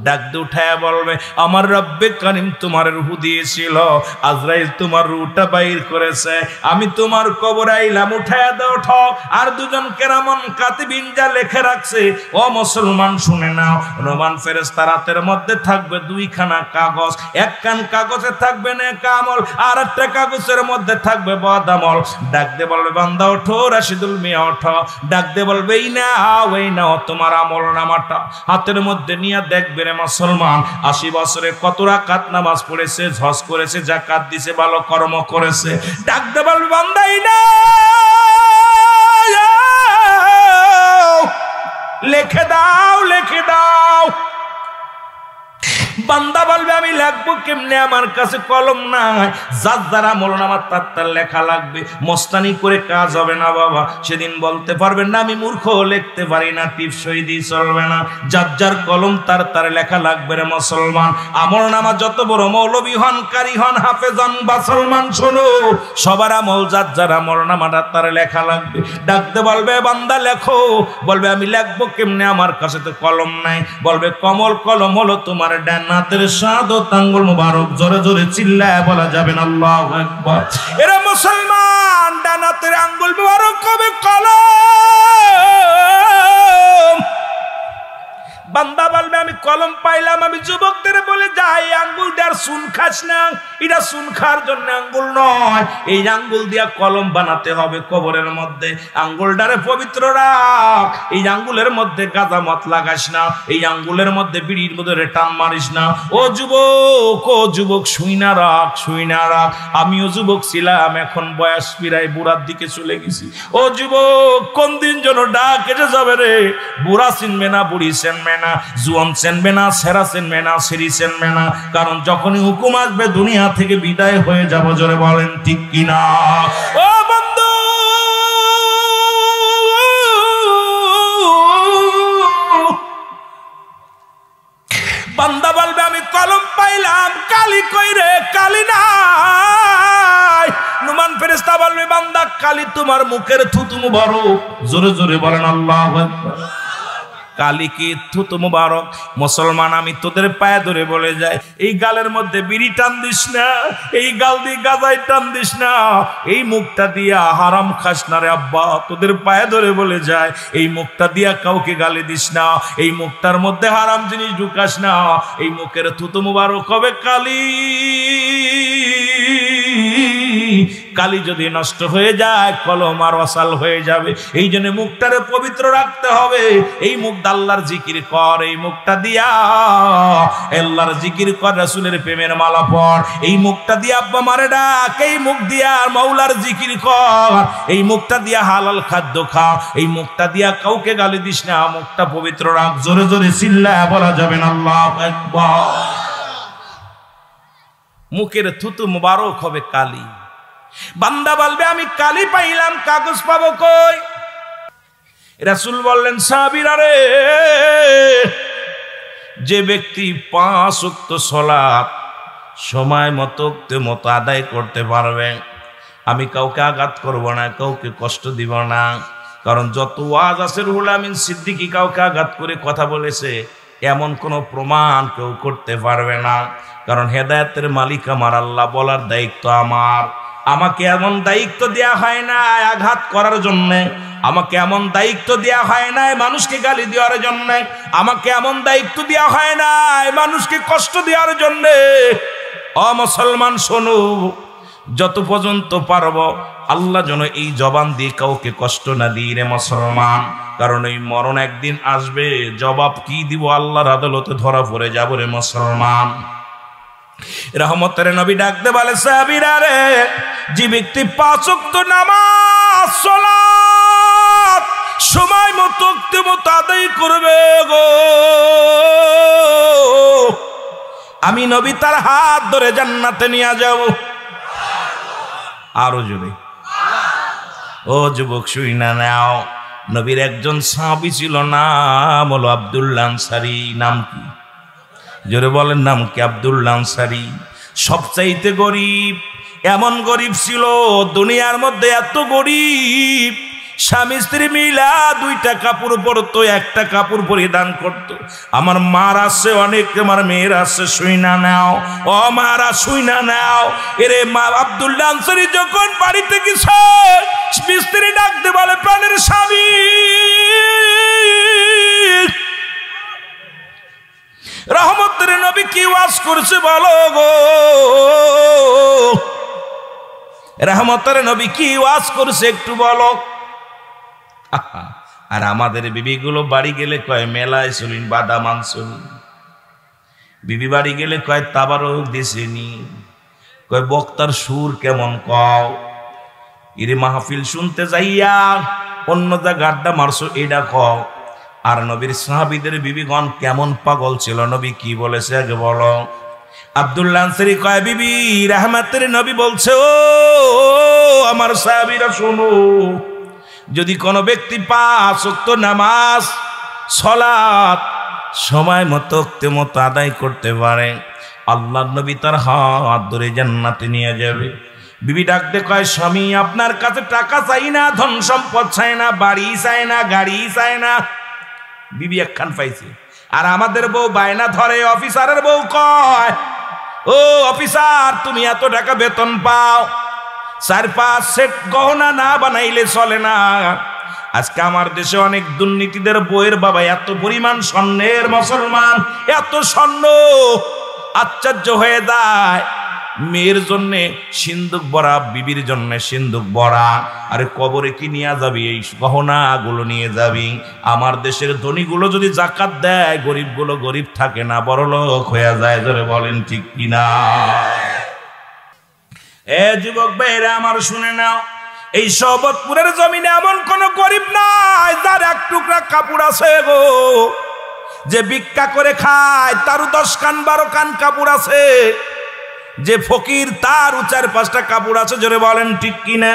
ডাক দিয়ে উঠায় বলবে, আমার রব্বে কারিম তোমার রূহ দিয়েছিল, আজরাইল তোমার রূহটা বাইর করেছে, আমি তোমার কবরে আইলাম, উঠায় দাও, ওঠো। আর 2জন কেরামন কাতিবিন যা লিখে রাখছে, ও মুসলমান শুনে নাও, নোমান ফেরেশতা রাতের মধ্যে থাকবে 2খানা কাগজ। একখান কাগজে থাকবে নেক আমল, আর একটা কাগজের মধ্যে থাকবে বদ আমল। ডাক দিয়ে বলবে, বান্দা ওঠো, রাশিদুল মিয়া ওঠো। ডাক দিয়ে বলবে, এই নাও তোমার আমল নামাটা। হাতের মধ্যে নিয়ে দেখবে রে মুসলমান 80 বছরে কত রাকাত নামাজ পড়েছে, হজ করেছে, যাকাত দিয়েছে, ভালো কর্ম করেছে। ডাক দিয়ে বলবে, বান্দা এই না লিখে দাও, লিখে দাও। বান্দা বলবে, আমি লিখবো কেমনে, আমার কাছে কলম নাই। যার যার আমল নামার তার লেখা লাগবে, মস্তানি করে কাজ হবে না বাবা। সেদিন বলতে পারবেন না আমি মূর্খ, লিখতে পারি না, টিপ সই দিয়ে চলবে না। যার যার কলম তার লেখা লাগবে রে মুসলমান। আমল নামা যত বড় মৌলবী হন, কারি হন, হাফেজ হন বা সলমান, শোনো, সবার আমল যার যার আমল নামাটা তার লেখা লাগবে। ডাকতে বলবে, বান্দা লেখো। বলবে, আমি লিখবো কেমনে, আমার কাছে তো কলম নাই। বলবে, কমল কলম হলো তোমার ডান হাতের শাহাদাত আঙ্গুল মুবারক। জোরে জোরে চিল্লায় বলা যাবে না আল্লাহু আকবার। এরা মুসলমান, ডান হাতের আঙ্গুল মুবারক কবে কলম। বান্দা বলবে, আমি কলম পাইলাম। আমি যুবকদের বলে যাই, আঙ্গুল দেওয়ার সুন খাস না, এটা সুন খাওয়ার জন্য আঙ্গুল নয়। এই আঙ্গুল দিয়া কলম বানাতে হবে কবরের মধ্যে। আঙ্গুলটারে পবিত্র রাখ, এই আঙ্গুলের মধ্যে গাঁজা মত লাগাস না, এই আঙ্গুলের মধ্যে বিড়ির মধ্যে টান মারিস না। ও যুবক, শুই না রাখ, শুই না রাখ। আমিও যুবক ছিলাম, এখন বয়স প্রায় বুড়ার দিকে চলে গেছি। ও যুবক, কোন দিন যেন ডাক এসে যাবে রে। বুড়া চিনবে না, বুড়ি চিনবে না, জুয়ান চিনবে না, সেরা চিনবে না, সিঁড়ি চিনবে না। কারণ যখনই হুকুম আসবে দুনিয়া থেকে বিদায় হয়ে যাব। জোরে বলেন ঠিক কিনা? ও বন্ধু, বান্দা বলবে আমি কলম পাইলাম, কালি কই রে? কালি নাই। নুমান ফেরেশতা বলবে বান্দা কালি তোমার মুখের থুতু মুবারক। জোরে জোরে বলেন আল্লাহু আকবার। কালি কি থুতু মুবারক। মুসলমান আমি তোদের পায়ে ধরে বলে যাই, এই গালের মধ্যে বিড়ি টান দিস না, এই গাল দিয়ে গাজাই টান দিস না, এই মুখটা দিয়া হারাম খাস না রে আব্বা। তোদের পায়ে ধরে বলে যায়, এই মুখটা দিয়া কাউকে গালি দিস না, এই মুখটার মধ্যে হারাম জিনিস ঢুকাস না। এই মুখের থুতু মুবারক হবে কালি। কালি যদি নষ্ট হয়ে যায় কলম আর অসাল হয়ে যাবে। এই জন্য মুখটারে পবিত্র রাখতে হবে। এই মুখ আল্লাহর জিকির কর, এই মুখটা দিয়া আল্লাহর জিকির কর, রাসূলের প্রেমের মালা পড়। এই মুখটা দিয়া আব্বা মারে ডাক, এই মুখ দিয়া মাওলার জিকির কর, এই মুখটা দিয়া হালাল খাদ্য খা, এই মুখটা দিয়া কাউকে গালি দিস না, মুখটা পবিত্র রাখ। জোরে জোরে চিল্লায়া বলা যাবে না আল্লাহু আকবার। মুখের থুতু মুবারক হবে কালি। বান্দা বলবে আমি কালি পাইলাম, কাগজ পাবো কই? রাসূল বললেন সাহাবীরা রে, যে ব্যক্তি 5 ওয়াক্ত সালাত সময় মতো আদায় করতে পারবে, আমি কাউকে আঘাত করব না, কাউকে কষ্ট দিব না। কারণ যত ওয়াজ আছে রুহুল আমিন সিদ্দিকী কাউকে আঘাত করে কথা বলেছে এমন কোনো প্রমাণ কেউ করতে পারবে না। কারণ হেদায়েতের মালিক আমার আল্লাহ, বলার দায়িত্ব আমার। আমাকে এমন দায়িত্ব দেয়া হয় না আঘাত করার জন্য, আমাকে এমন দায়িত্ব দেয়া হয় না মানুষকে গালি দেওয়ার জন্য, আমাকে এমন দায়িত্ব দেয়া হয় না মানুষকে কষ্ট দেওয়ার জন্য। ও মুসলমান শোনো, যত পর্যন্ত পারবো আল্লাহ যেন এই জবান দিয়ে কাউকে কষ্ট না দিই রে মুসলমান। কারণ এই মরণ একদিন আসবে, জবাব কি দিব আল্লাহর আদালতে ধরা পড়ে যাব রে মুসলমান। রহমতের নবী ডাকতে বলে সাহাবীরা রে, যে ব্যক্তি 5 ওয়াক্ত নামাজ সালাত সময় মতো আদায় করবে গো, আমি নবী তার হাত ধরে জান্নাতে নিয়ে যাব। আরো জোরে ও যুবক শুইনা নাও, নবীর একজন সাহাবী ছিল, নাম হলো আব্দুল্লাহ আনসারী। নাম কি? জোরে বলেন নাম কি? আব্দুল্লাহ আনসারী। সবচাইতে গরিব, এমন গরিব ছিল দুনিয়ার মধ্যে, এত গরিব স্বামী স্ত্রী মিলা 2টা কাপড় পরতো, 1টা কাপড় পরিধান করতো। আমার মার আছে অনেক, আমার মেয়ের আছে, শুইনা নাও ও মারা শুইনা নাও। এরে মা আব্দুল্লাহ আনসারী যখন বাড়িতে গেছে, স্ত্রী ডাকতে বলে প্রাণের স্বামী, রহমতের নবী কি ওয়াজ করছে বলো গো, রহমতের নবী কি ওয়াজ করছে একটু বলো। আর আমাদের বিবিগুলো বাড়ি গেলে কয় মেলায় চলিন, বাদাম আনছুন। বিবি বাড়ি গেলে কয় তাবারক দিছেনি, কয় বক্তার সুর কেমন কও। ইরে মাহফিল শুনতে যাইয়া অন্য জায়গা আড্ডা মারছো এটা কও। আর নবীর সাহাবীদের বিবিগণ কেমন পাগল ছিল, নবী কি বলেছে আগে বলো। আব্দুল্লাহ আনসারী কয় বিবি রহমতের নবী বলছে, ও আমার সাহাবীরা শোনো, যদি কোনো ব্যক্তি 5 ওয়াক্ত নামাজ সালাত সময় মতো আদায় করতে পারে, আল্লাহর নবী তার হাত ধরে জান্নাতে নিয়ে যাবে। বিবি ডাকতে কয় স্বামী আপনার কাছে টাকা চাই না, ধন সম্পদ চাই না, বাড়ি চাই না, গাড়ি চাই না। বিবি একখান পাইছে। আর আমাদের বউ বায়না ধরে, অফিসারের বউ কয় ও অফিসার তুমি এত টাকা বেতন পাও, 4-5 সেট গহনা না বানাইলে চলে না। আজকে আমার দেশে অনেক দুর্নীতিদের বইয়ের বাবা এত পরিমাণ স্বর্ণের, মুসলমান এত স্বর্ণ, আশ্চর্য হয়ে যায়। মেয়ের জন্য সিন্দুক ভরা, বিবির জন্য সিন্দুক ভরা। আরে কবরে কি নিয়ে যাবি? এই গহনাগুলো নিয়ে যাবি। আমার দেশের ধনীগুলো যদি যাকাত দেয়, গরিবগুলো গরিব থাকে না, বড়লোক হয়ে যায়। ধরে বলেন ঠিক কিনা? এ যুবক ভাইরা আমার শুনে নাও, এই সবতপুরের জমিনে এমন কোন গরিব নাই যার 1 টুকরা কাপড় আছে গো, যে ভিক্ষা করে খায় তারও 10 কান 12 কান কাপড় আছে, যে ফকির তার 4-5টা কাপড় আছে। জোরে বলেন ঠিক কিনা?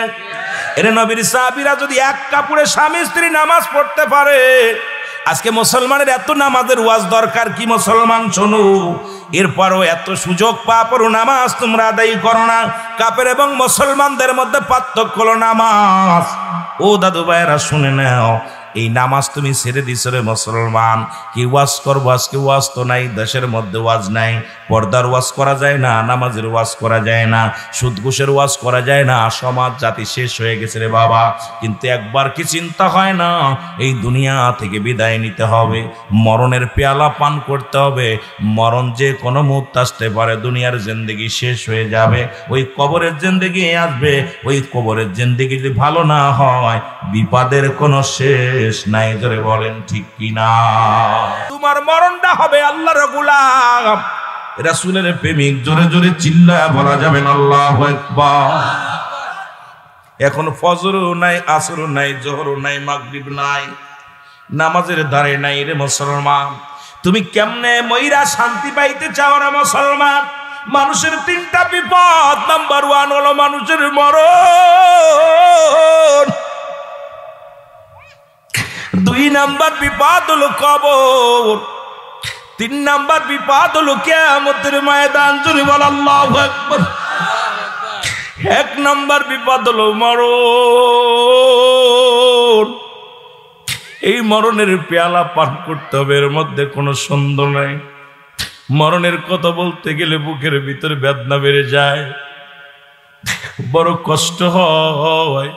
এর নবীর সাহাবীরা যদি 1 কাপড়ে স্বামী স্ত্রী নামাজ পড়তে পারে, আজকে মুসলমানের এত নামাজের ওয়াজ দরকার কি মুসলমান শোনো, এরপরও এত সুযোগ পাওয়ার পরও নামাজ তোমরা আদায় করো না। কাফের এবং মুসলমানদের মধ্যে পার্থক্য হলো নামাজ। ও দাদু ভাইরা শুনে নাও, এই নামাজ তুমি ছেড়ে দিছো রে মুসলমান। কি ওয়াজ করবো আজকে? ওয়াজ তো নাই, দেশের মধ্যে ওয়াজ নাই, পর্দার ওয়াজ করা যায় না, নামাজের ওয়াজ করা যায় না, সুদ ঘুষের ওয়াজ করা যায় না, সমাজ জাতি শেষ হয়ে গেছে রে বাবা। কিন্তু একবার কি চিন্তা হয় না, এই দুনিয়া থেকে বিদায় নিতে হবে, মরণের পেয়ালা পান করতে হবে। মরণ যে কোনো মুহূর্তে আসতে পারে, দুনিয়ার জিন্দেগি শেষ হয়ে যাবে, ওই কবরের জিন্দেগি আসবে। ওই কবরের জিন্দেগি যদি ভালো না হয়, বিপদের কোনো শেষ নাই। জোরে বলেন ঠিক কিনা? তোমার মরণটা হবে আল্লাহর গোলাম, রাসূলের প্রেমিক। জোরে জোরে চিল্লায়া বলা যাবে না আল্লাহু আকবার। এখন ফজরও নাই, আসরও নাই, জোহরও নাই, মাগরিব নাই, নামাজের ধারে নাই রে মুসলমান। তুমি কেমনে মইরা শান্তি পাইতে চাও না মুসলমান? মানুষের তিনটা বিপদ, নাম্বার 1 হলো মানুষের মরণ, 2 নাম্বার বিপদ হলো কবর, 3 নাম্বার বিপদ হলো কিয়ামতের ময়দান। জোরে বল আল্লাহু আকবার। 1 নাম্বার বিপদ হলো মরণ। এই মরণের পেয়ালা পান করতে হবে, এর মধ্যে কোনো সন্দেহ নাই। মরণের কথা বলতে গেলে বুকের ভিতরে বেদনা বেড়ে যায়, বড় কষ্ট হয়।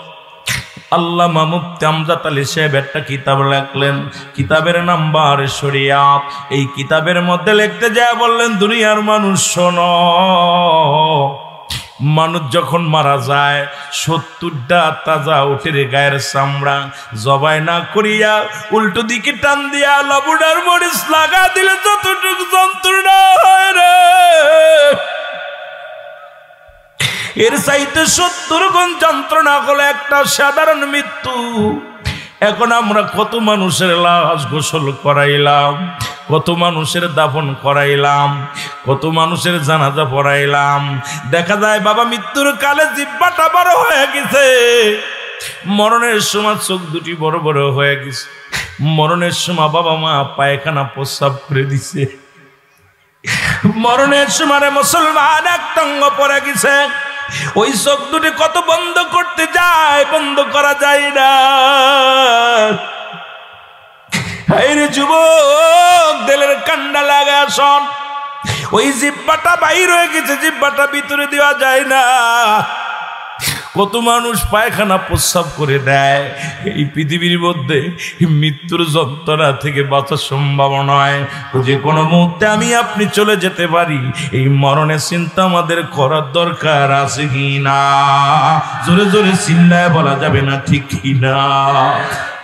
আল্লামা মুফতি আমজাদ আলী সাহেব একটা কিতাব লিখলেন, কিতাবের নাম বারে শরিয়াত। এই কিতাবের মধ্যে লিখতে যায় বললেন, দুনিয়ার মানুষ শোনো, মানুষ যখন মারা যায় 70টা তাজা উঠের গায়ের চামড়া জবাই না করিয়া উল্টো দিকে টান দিয়া লবণার মরিচ লাগা দিলে যতটুকু যন্ত্রণা হয় রে, এর চাইতে 70 গুণ যন্ত্রণা হলো একটা সাধারণ মৃত্যু। এখন আমরা কত মানুষের লাশ গোসল করাইলাম, কত মানুষের দাফন করাইলাম, কত মানুষের জানাজা পড়াইলাম। দেখা যায় বাবা মৃত্যুর কালে জিহ্বাটা বড় হয়ে গেছে, মরণের সময় চোখ দুটি বড় বড় হয়ে গেছে, মরণের সময় বাবা মা পায়খানা প্রস্রাব করে দিছে, মরণের সময় মুসলমান একটা অঙ্গ পড়ে গেছে। ওই চোখ দুটি কত বন্ধ করতে যায়, বন্ধ করা যায় না। রে যুবক, দিলের কান্ডা লাগা শোন, ওই জিহ্বাটা বাইর হয়ে গেছে, জিহ্বাটা ভিতরে দেওয়া যায় না। কত মানুষ পায়খানা প্রস্রাব করে দেয়। এই পৃথিবীর মধ্যে মৃত্যুর যন্ত্রণা থেকে বাঁচার সম্ভাবনা নয়, যে কোনো মুহূর্তে আমি আপনি চলে যেতে পারি। এই মরণের চিন্তা আমাদের করার দরকার আছে কি না? জোরে জোরে চিল্লায় বলা যাবে না ঠিক কি না?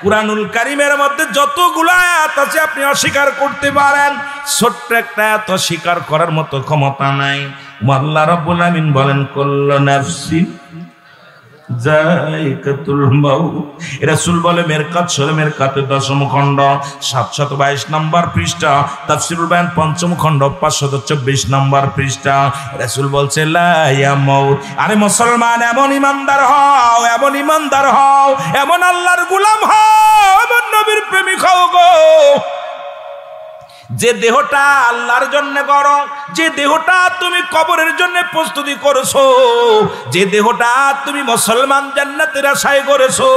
কুরআনুল কারীমের মধ্যে যতগুলো আয়াত আছে আপনি অস্বীকার করতে পারেন, ছোট্ট একটা আয়াত অস্বীকার করার মতো ক্ষমতা নাই। আল্লাহ রাব্বুল আমিন বলেন, কুল্লু নাফসিন যায়কাতুল মাউত। রাসূল বলে মেরকাত সূরা মেরকাতের 10ম খণ্ড 722 নম্বর পৃষ্ঠা, তাফসীরুল বায়ান 5ম খণ্ড 524 নম্বর পৃষ্ঠা। রাসূল বলছে লা ইয়ামুত। আরে মুসলমান, এমন ইমানদার হও, এমন ইমানদার হও, এমন আল্লাহর গোলাম হও, এমন নবীর প্রেমিক হও গো, যে দেহটা আল্লাহর জন্য করো, যে দেহটা তুমি কবরের জন্য প্রস্তুতি করেছো, যে দেহটা তুমি মুসলমান জান্নাতের আশায় করেছো,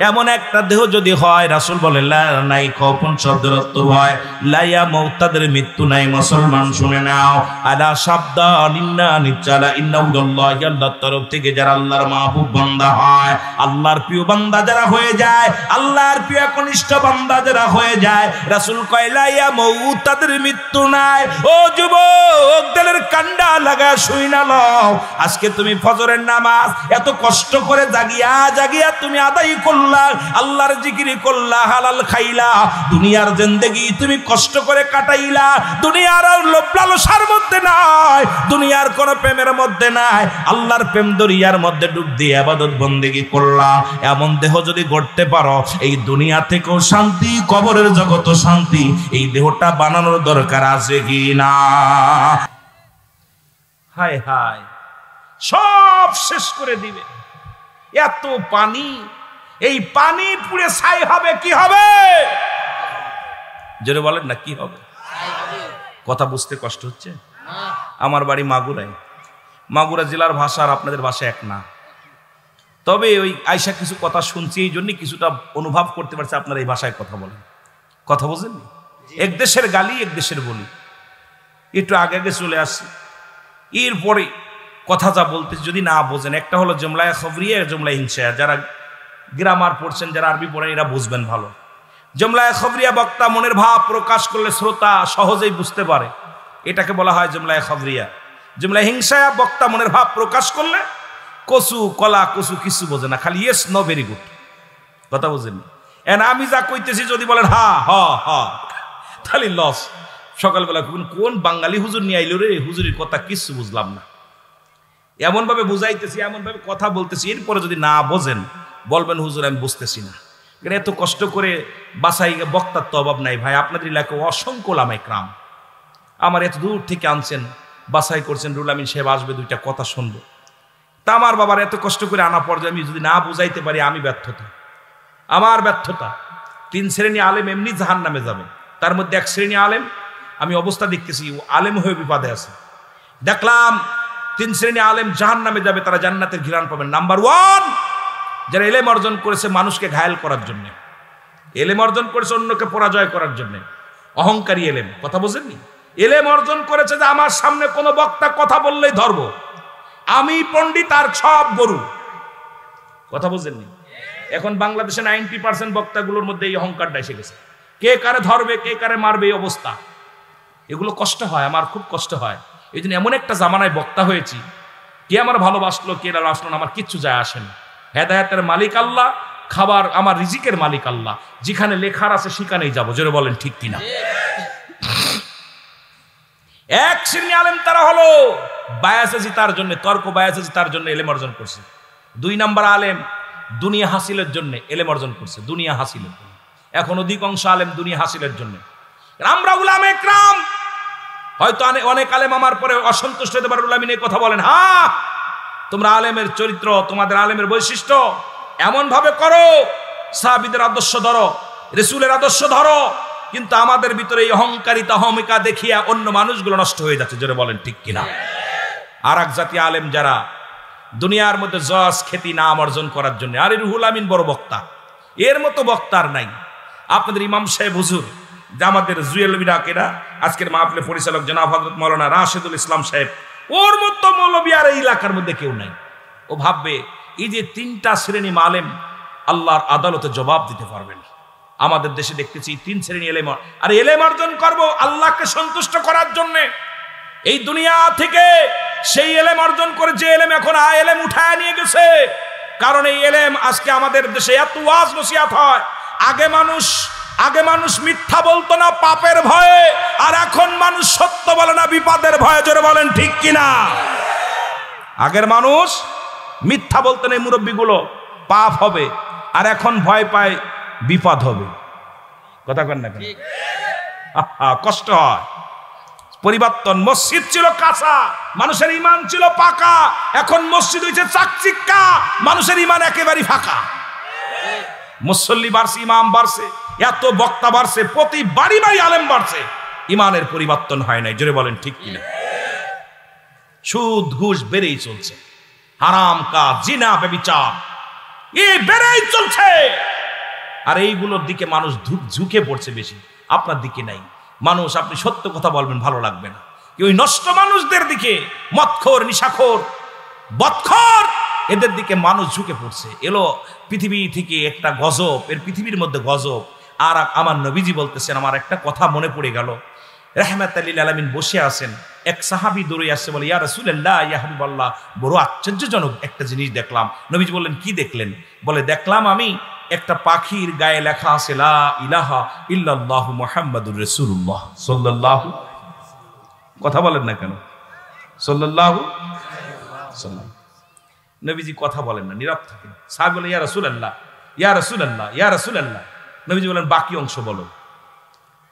এমন একটা দেহ যদি হয়, রাসূল বলে লা নাই খৌফুন শব্দের অর্থ হয় লাইয়া মউত, তাদের মৃত্যু নাই। মুসলমান শুনে নাও, আলা সাবধান, ইন্না নিচালা ইন্নাউল্লাহি, আল্লাহর তরফ থেকে যারা আল্লাহর মাহবুব বান্দা হয়, আল্লাহর প্রিয় বান্দা যারা হয়ে যায়, আল্লাহর প্রিয় কনিষ্ঠ বান্দা যারা হয়ে যায়, রাসূল কয় লাইয়া তাদের মৃত্যু নাই। ও যুবক, দিলের কান্ডা লাগা শুই না লও। আজকে তুমি ফজরের নামাজ এত কষ্ট করে জাগিয়া জাগিয়া তুমি আদায় করলা, আল্লাহর জিকির করলা, হালাল খাইলা, দুনিয়ার জিন্দেগি তুমি কষ্ট করে কাটাইলা, দুনিয়ার আর লোভ লালসার মধ্যে নাই, দুনিয়ার কোন প্রেমের মধ্যে নাই, আল্লাহর প্রেম দরিয়ার মধ্যে ডুব দিয়ে ইবাদত বন্দেগী করলা। এমন দেহ যদি গড়তে পারো, এই দুনিয়া থেকেও শান্তি, কবরের জগতও শান্তি। এই দেহটা বানানোর দরকার আছে কি না? হায় হায়, সব শেষ করে দিবে। এত পানি, এই পানি পুড়ে ছাই হবে, কি হবে? জোরে বলেন না, কি হবে? কথা বুঝতে কষ্ট হচ্ছে? আমার বাড়ি মাগুরায়। মাগুরা জেলার ভাষা আর আপনাদের ভাষা এক না, তবে ওই আয়সা কিছু কথা শুনছি, এই জন্যই কিছুটা অনুভব করতে পারছি আপনারা এই ভাষায় কথা বলেন। কথা বোঝেন? এক দেশের গালি এক দেশের বলি, একটু আগে আগে চলে আসছি। এরপরে কথা যা বলতেছি যদি না বোঝেন, একটা হলো জুমলায়ে খবরিয়া, জুমলায়ে হিংসায়া। যারা গ্রামার পড়ছেন, যারা আরবি পড়েন, এরা বুঝবেন ভালো। জুমলায়ে খবরিয়া বক্তা মনের ভাব প্রকাশ করলে শ্রোতা সহজেই বুঝতে পারে, এটাকে বলা হয় জুমলায়ে খবরিয়া। জুমলায়ে হিংসায়া বক্তা মনের ভাব প্রকাশ করলে কচু কলা কচু কিছু বোঝে না, খালি ইয়েস নো ভেরি গুড। কথা বোঝেন? এন আমি যা কইতেছি যদি বলেন হা হ হ, তাহলে লস। সকালবেলা কোন বাঙালি হুজুর নিয়ে আইলো রে, হুজুরের কথা কিছু বুঝলাম না, এমন ভাবে বুঝাইতেছি, এমন ভাবে কথা বলতেছি, এরপরে যদি না বোঝেন বলবেন হুজুর আমি বুঝতেছি না। এত কষ্ট করে বাসাই বক্তার তো অভাব নাই ভাই, আপনাদের এলাকায় অসংখ্য ওলামায়ে কেরাম, আমার এত দূর থেকে আনছেন, বাসাই করছেন, রুহুল আমিন সাহেব আসবে, দুইটা কথা শুনবো। তা আমার বাবার এত কষ্ট করে আনা পর্যায়ে আমি যদি না বুঝাইতে পারি, আমি ব্যর্থতা, আমার ব্যর্থতা। 3 শ্রেণী আলেম এমনি জাহান্নামে যাবে, তার মধ্যে 1 শ্রেণী আলেম আমি অবস্থা দেখতেছি, আলেম হয়ে বিপদে আছে। দেখলাম 3 শ্রেণী আলেম জাহান্নামে যাবে, তারা জান্নাতের ঘিরান পাবেন। নাম্বার 1, যারা এলেম অর্জন করেছে মানুষকে ঘায়েল করার জন্য, এলেম অর্জন করেছে অন্যকে পরাজয় করার জন্য, অহংকারী এলেম। কথা বোঝেননি? এলেম অর্জন করেছে যে আমার সামনে কোনো বক্তা কথা বললেই ধরবো, আমি পণ্ডিত আর সব গরু। কথা বোঝেননি? এখন বাংলাদেশে 90% বক্তাগুলোর মধ্যে এই অহংকারটা এসে গেছে, কে কারে ধরবে কে কারে মারবে এই অবস্থা। এগুলো কষ্ট হয়, আমার খুব কষ্ট হয়। এই জন্য এমন একটা জামানায় বক্তা হয়েছি, কে আমার ভালোবাসলো কে আসলো না আমার কিচ্ছু যায় আসে না। হেদায়েতের মালিক আল্লাহ, খাবার আমার রিজিকের মালিক আল্লাহ, যেখানে লেখার আছে সেখানেই যাবো। জোরে বলেন ঠিক কিনা? 1 শ্রেণী আলেম তারা হলো বায়াসে জিতার জন্য, তর্ক বায়াসে জিতার জন্য এলেম অর্জন করছে। 2 নাম্বার আলেম দুনিয়া হাসিলের জন্য এলেম অর্জন করছে, দুনিয়া হাসিলের জন্য। এখন অধিকাংশ আলেম দুনিয়া হাসিলের জন্য। আমরা উলামায়ে কেরাম হয়তো অনেক আলেম আমার পরে অসন্তুষ্ট হতে পারে, উলামিন এই কথা বলেন, হ্যাঁ তোমরা আলেমের চরিত্র, তোমাদের আলেমের বৈশিষ্ট্য এমন ভাবে করো, সাহাবীদের আদর্শ ধরো, রাসূলের আদর্শ ধরো, কিন্তু আমাদের ভিতরে এই অহংকারিতা অহমিকা দেখিয়া অন্য মানুষগুলো নষ্ট হয়ে যাচ্ছে। জোরে বলেন ঠিক কিনা? আর এক জাতি আলেম যারা দুনিয়ার মধ্যে যশ খ্যাতি নাম অর্জন করার জন্য, আরে রুহুল আমিন বড় বক্তা, এর মতো বক্তার নাই। আপনাদের ইমাম সাহেব হুজুর, আমাদের জুয়েল বিরাকেরা আজকের মাহফিলের পরিচালক জনাব হযরত মাওলানা রাশেদুল ইসলাম সাহেব, ওর মতো মৌলবী আর এই এলাকার মধ্যে কেউ নাই। ও ভাববে এই যে 3টা শ্রেণী আলেম আল্লাহর আদালতে জবাব দিতে পারবেন। আমাদের দেশে দেখতেছি 3 শ্রেণী এলেম, আর এলেম অর্জন করব আল্লাহকে সন্তুষ্ট করার জন্য। এই দুনিয়া থেকে সেই এলেম অর্জন করে যে এলেম এখন এলেম উঠায় নিয়ে গেছে, কারণ এই এলেম আজকে আমাদের দেশে এত ওয়াজ নসিহত হয়। আগে মানুষ মিথ্যা বলতো না পাপের ভয়ে, আর এখন মানুষ সত্য বলে না বিপদের ভয়ে। জোরে বলেন ঠিক কিনা? আগের মানুষ মিথ্যা বলতেন এই মুরব্বীগুলো, পাপ হবে, আর এখন ভয় পায় বিপদ হবে। কথা কন না কেন? কষ্ট হয়। পরিবর্তন। মসজিদ ছিল কাঁচা, মানুষের ইমান ছিল পাকা, এখন মসজিদ হয়েছে চাকচিক্কা, মানুষের ইমান একেবারে ফাঁকা। মুসল্লি বাড়ছে, ইমাম বাড়ছে, এত বক্তা বাড়ছে, প্রতি বাড়ি বাড়ি আলেম বাড়ছে, ইমানের পরিবর্তন হয় নাই। জোরে বলেন ঠিক কিনা? সুদ ঘুষ বেড়েই চলছে, হারাম কাজ, জিনা ব্যভিচার বেড়েই চলছে, আর এইগুলোর দিকে মানুষ ঝুঁকে পড়ছে বেশি, আপনার দিকে নাই। মানুষ, আপনি সত্য কথা বলবেন ভালো লাগবে না, ওই নষ্ট মানুষদের দিকে, মদখোর, নিশাখোর, বদখোর, এদের দিকে মানুষ ঝুঁকে পড়ছে। এলো পৃথিবী থেকে একটা গজব, এর পৃথিবীর মধ্যে গজব। আর আমার নবীজি বলতেছেন, আমার একটা কথা মনে পড়ে গেল, রাহমাতাল লিল আলামিন বসে আছেন, এক সাহাবী দৌড়ে আসছে, বলে ইয়া রাসূলুল্লাহ, ইয়া হাবিবাল্লাহ, বড় আশ্চর্যজনক একটা জিনিস দেখলাম। নবীজি বললেন কি দেখলেন? বলে দেখলাম আমি একটা পাখির গায়ে লেখা আছে লা ইলাহা ইল্লাল্লাহু মুহাম্মাদুর রাসূলুল্লাহ সাল্লাল্লাহু, কথা বলেন না কেন? সাল্লাল্লাহু সাল্লাম। নবীজি কথা বলেন না, নীরব থাকেন। সাহাবী বলে ইয়া রাসূলুল্লাহ, ইয়া রাসূলুল্লাহ, ইয়া রাসূলুল্লাহ। নবীজি বলেন বাকি অংশ বলো।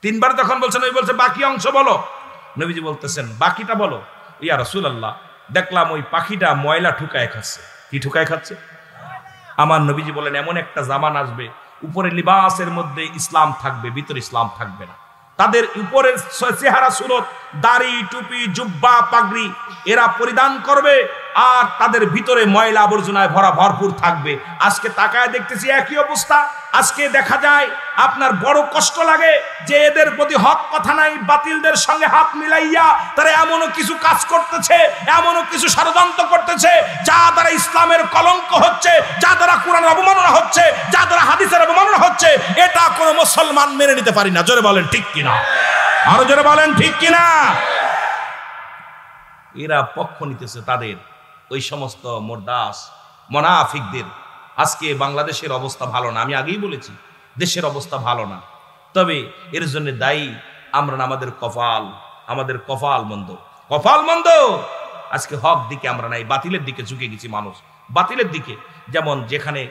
3 বার যখন বলছেন, নবী বলছে বাকি অংশ বলো। নবীজি বলতেছেন বাকিটা বলো। ইয়া রাসূলুল্লাহ, দেখলাম ওই পাখিটা ময়লা ঠুকায় খাচ্ছে। কি ঠুকায় খাচ্ছে? আমার নবীজি বলেন এমন একটা জামান আসবে, উপরে লিবাসের মধ্যে ইসলাম থাকবে, ভিতরে ইসলাম থাকবে না। তাদের উপরের চেহারা সুরত, দাড়ি, টুপি, জুব্বা, পাগড়ি এরা পরিধান করবে, আর তাদের ভিতরে ময়লা আবর্জনায় ভরপুর থাকবে। আজকে তাকায় দেখতেছি একই অবস্থা। আজকে দেখা যায় আপনার বড় কষ্ট লাগে যে এদের প্রতি হক কথা নাই, বাতিলদের সঙ্গে হাত মিলাইয়া তারা এমনও কিছু কাজ করতেছে, এমনও কিছু ষড়যন্ত্র করতেছে যা দ্বারা ইসলামের কলঙ্ক হচ্ছে, যা দ্বারা কোরআনের অবমাননা হচ্ছে, যা দ্বারা হাদিসের অবমাননা হচ্ছে। এটা কোনো মুসলমান মেনে নিতে পারি না। জোরে বলেন ঠিক কিনা, আরো জোরে বলেন ঠিক কিনা। এরা পক্ষ নিতেছে তাদের ওই সমস্ত মুরদাস মুনাফিকদের। আজকে বাংলাদেশের অবস্থা ভালো না, আমি আগেই বলেছি দেশের অবস্থা ভালো না। তবে এর জন্য দায়ী আমরা না, আমাদের কপাল মন্দ। আজকে হক দিকে আমরা নাই, বাতিলের দিকে ঝুঁকে গেছি মানুষ। বাতিলের দিকে যেমন যেখানে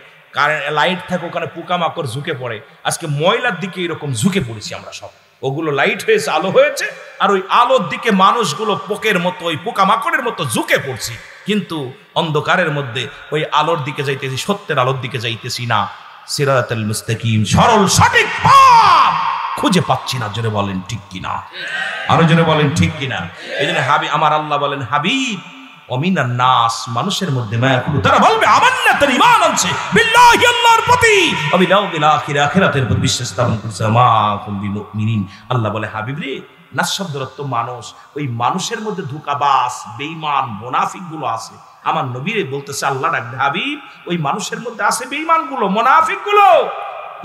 লাইট থাকে ওখানে পোকামাকড় ঝুঁকে পড়ে, আজকে ময়লার দিকে এরকম ঝুঁকে পড়েছি আমরা সব। ওগুলো লাইট হয়েছে, আলো হয়েছে, আর ওই আলোর দিকে মানুষগুলো পোকের মতো, ওই পোকামাকড়ের মতো ঝুঁকে পড়ছি। কিন্তু অন্ধকারের মধ্যে ওই আলোর দিকে যাইতেছি, সত্যের আলোর দিকে যাইতেছি না। সিরাতাল মুস্তাকিম, সরল সঠিক পথ খুঁজে পাচ্ছি না। জোরে বলেন ঠিক কিনা, আরো জোরে বলেন ঠিক কিনা। এই জন্য আমার আল্লাহ বলেন, হাবিব অমিনান নাস, মানুষের মধ্যে মায়া করু, তারা বলবে আমান্না, তার ঈমান আছে বিল্লাহি, আল্লাহর প্রতি, বিল আখিরাতের প্রতি বিশ্বাস স্থাপন করছে, মা কুম বিমুমিনিন। আল্লাহ বলে, হাবিব রে, নাস শব্দের অর্থ মানুষ। ওই মানুষের মধ্যে ধোঁকাবাজ, বেঈমান, মুনাফিক গুলো আছে। আমার নবীরে বলতেছে আল্লাহ ডাকবে, হাবিব ওই মানুষের মধ্যে আছে বেঈমান গুলো, মুনাফিক গুলো,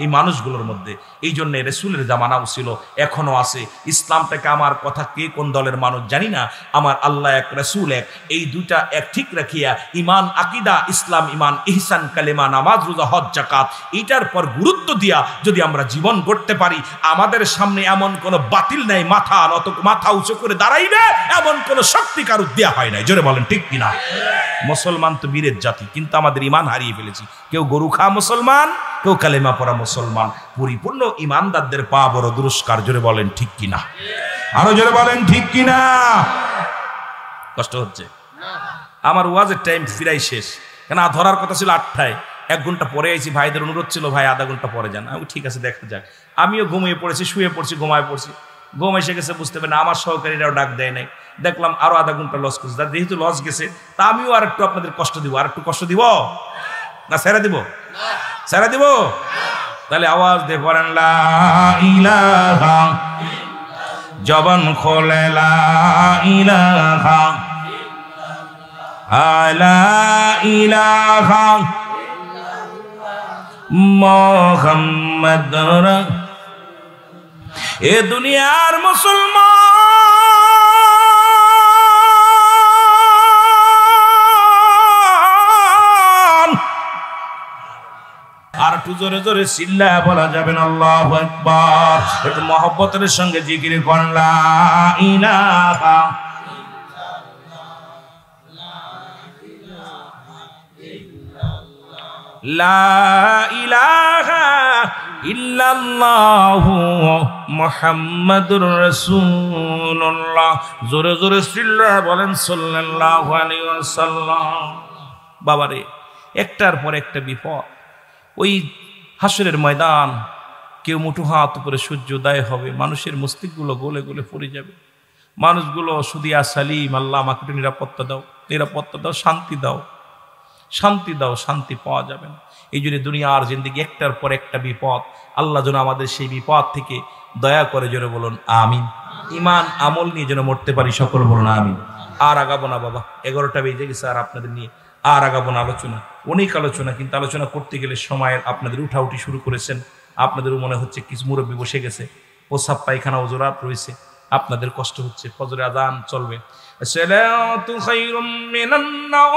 এই মানুষগুলোর মধ্যে। এই জন্য রাসূলের জামানাও ছিল, এখনো আছে। ইসলামটাকে, আমার কথা কে কোন দলের মানুষ জানি না, আমার আল্লাহ এক, রাসূল এক, এই দুইটা এক ঠিক রাখিয়া ইমান, আকিদা, ইসলাম, ইমান, ইহসান, কালেমা, নামাজ, রোজা, হজ, যাকাত, এইটার পর গুরুত্ব দিয়া যদি আমরা জীবন গড়তে পারি, আমাদের সামনে এমন কোন বাতিল নাই, মাথা উঁচু করে দাঁড়াইবে এমন কোন শক্তি কারো দেয়া হয় নাই। জোরে বলেন ঠিক কিনা। মুসলমান তো বীরের জাতি, কিন্তু আমাদের ইমান হারিয়ে ফেলেছি। কেউ গরু খা মুসলমান, কেউ কালেমা পড়া মুসলমান। পরিপূর্ণ ইমানদারদের পা বড় দুরস্কার। জোরে বলেন ঠিক কিনা, আরো জোরে বলেন ঠিক কিনা। কষ্ট হচ্ছে আমার ওয়াজের টাইম ফিরাই শেষ, কেন ধরার কথা ছিল 8টায়, 1 ঘন্টা পরে আইছি। ভাইদের অনুরোধ ছিল, ভাই আধা ঘন্টা পরে যান। আমি ঠিক আছে, দেখা যাক। আমিও ঘুমিয়ে পড়েছি, শুয়ে পড়ছি, ঘুমায় পড়ছি। ঘুম এসে গেছে, বুঝতে পারি না। আমার সহকারীরাও ডাক দেয় নাই, দেখলাম আরো আধা ঘন্টা লস করছে। যেহেতু লস গেছে, তা আমিও আর একটু আপনাদের কষ্ট দিব। আর একটু কষ্ট দিব না, ছেড়ে দিব? ছেড়ে দিব? তাহলে আওয়াজ দিয়ে পড়েন, লা ইলাহা, জবান খোলে লা ইলাহা, লা ইলাহা মুহাম্মাদুর। এ দুনিয়ার মুসলমান, আর একটু জোরে জোরে চিল্লায়া বলা যাবে না আল্লাহু আকবার। একটু মহব্বতের সঙ্গে জিকির করেন, লা ইলাহা, লা ইলাহা ইল্লাল্লাহু মুহাম্মাদুর রাসূলুল্লাহ। জোরে জোরে চিল্লায়া বলেন সাল্লাল্লাহু আলাইহি ওয়াসাল্লাম। বাবারে, একটার পর একটা বিপদ। ওই হাসরের ময়দান, কেউ মুঠো হাত উপরে সূর্যোদয় হবে, মানুষের মস্তিষ্কগুলো গলে গলে পড়ে যাবে। মানুষগুলো শুধু ইয়া সালিম, আল্লাহ আমাকে একটু নিরাপত্তা দাও, নিরাপত্তা দাও, শান্তি দাও, শান্তি দাও। শান্তি পাওয়া যাবে না। এই জন্য দুনিয়ার জিন্দেগি একটার পর একটা বিপদ। আল্লাহ যেন আমাদের সেই বিপদ থেকে দয়া করে জোরে বলুন আমিন। ইমান আমল নিয়ে যেন মরতে পারি, সকল বলুন আমিন। আর আগাবো না বাবা, 11টা বেজে গেছে। আর আপনাদের নিয়ে আর আগাবো না। আলোচনা, অনেক আলোচনা, কিন্তু আলোচনা করতে গেলে সময়ের আপনাদের উঠাউঠি শুরু করেছেন। আপনাদেরও মনে হচ্ছে কিছু মুরব্বী বসে গেছে, প্রসাব পায়খানা ওজরাত রয়েছে, আপনাদের কষ্ট হচ্ছে। ফজরে আযান চলবে। আসসালাতু খায়রুম মিনান নাওম,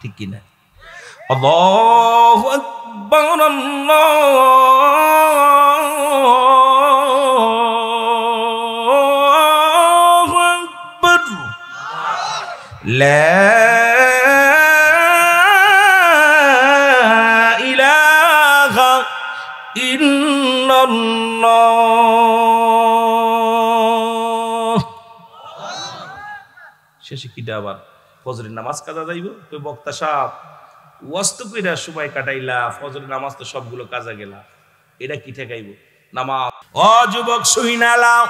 ঠিক কি না? আল্লাহু আকবার, আল্লাহু আকবার, লা ইলাহা ইল্লাল্লাহ। শেষে কি আবার ফজরের নামাজ কাজা যাইব? তো বক্তা সাহেব ওয়াস্ত কইরা সময় কাটাইলা, ফজরের নামাজ তো সবগুলো কাজা গেলা, এটা কি ঠেকাইব নামাজ? ও যুবক শুইনালাও,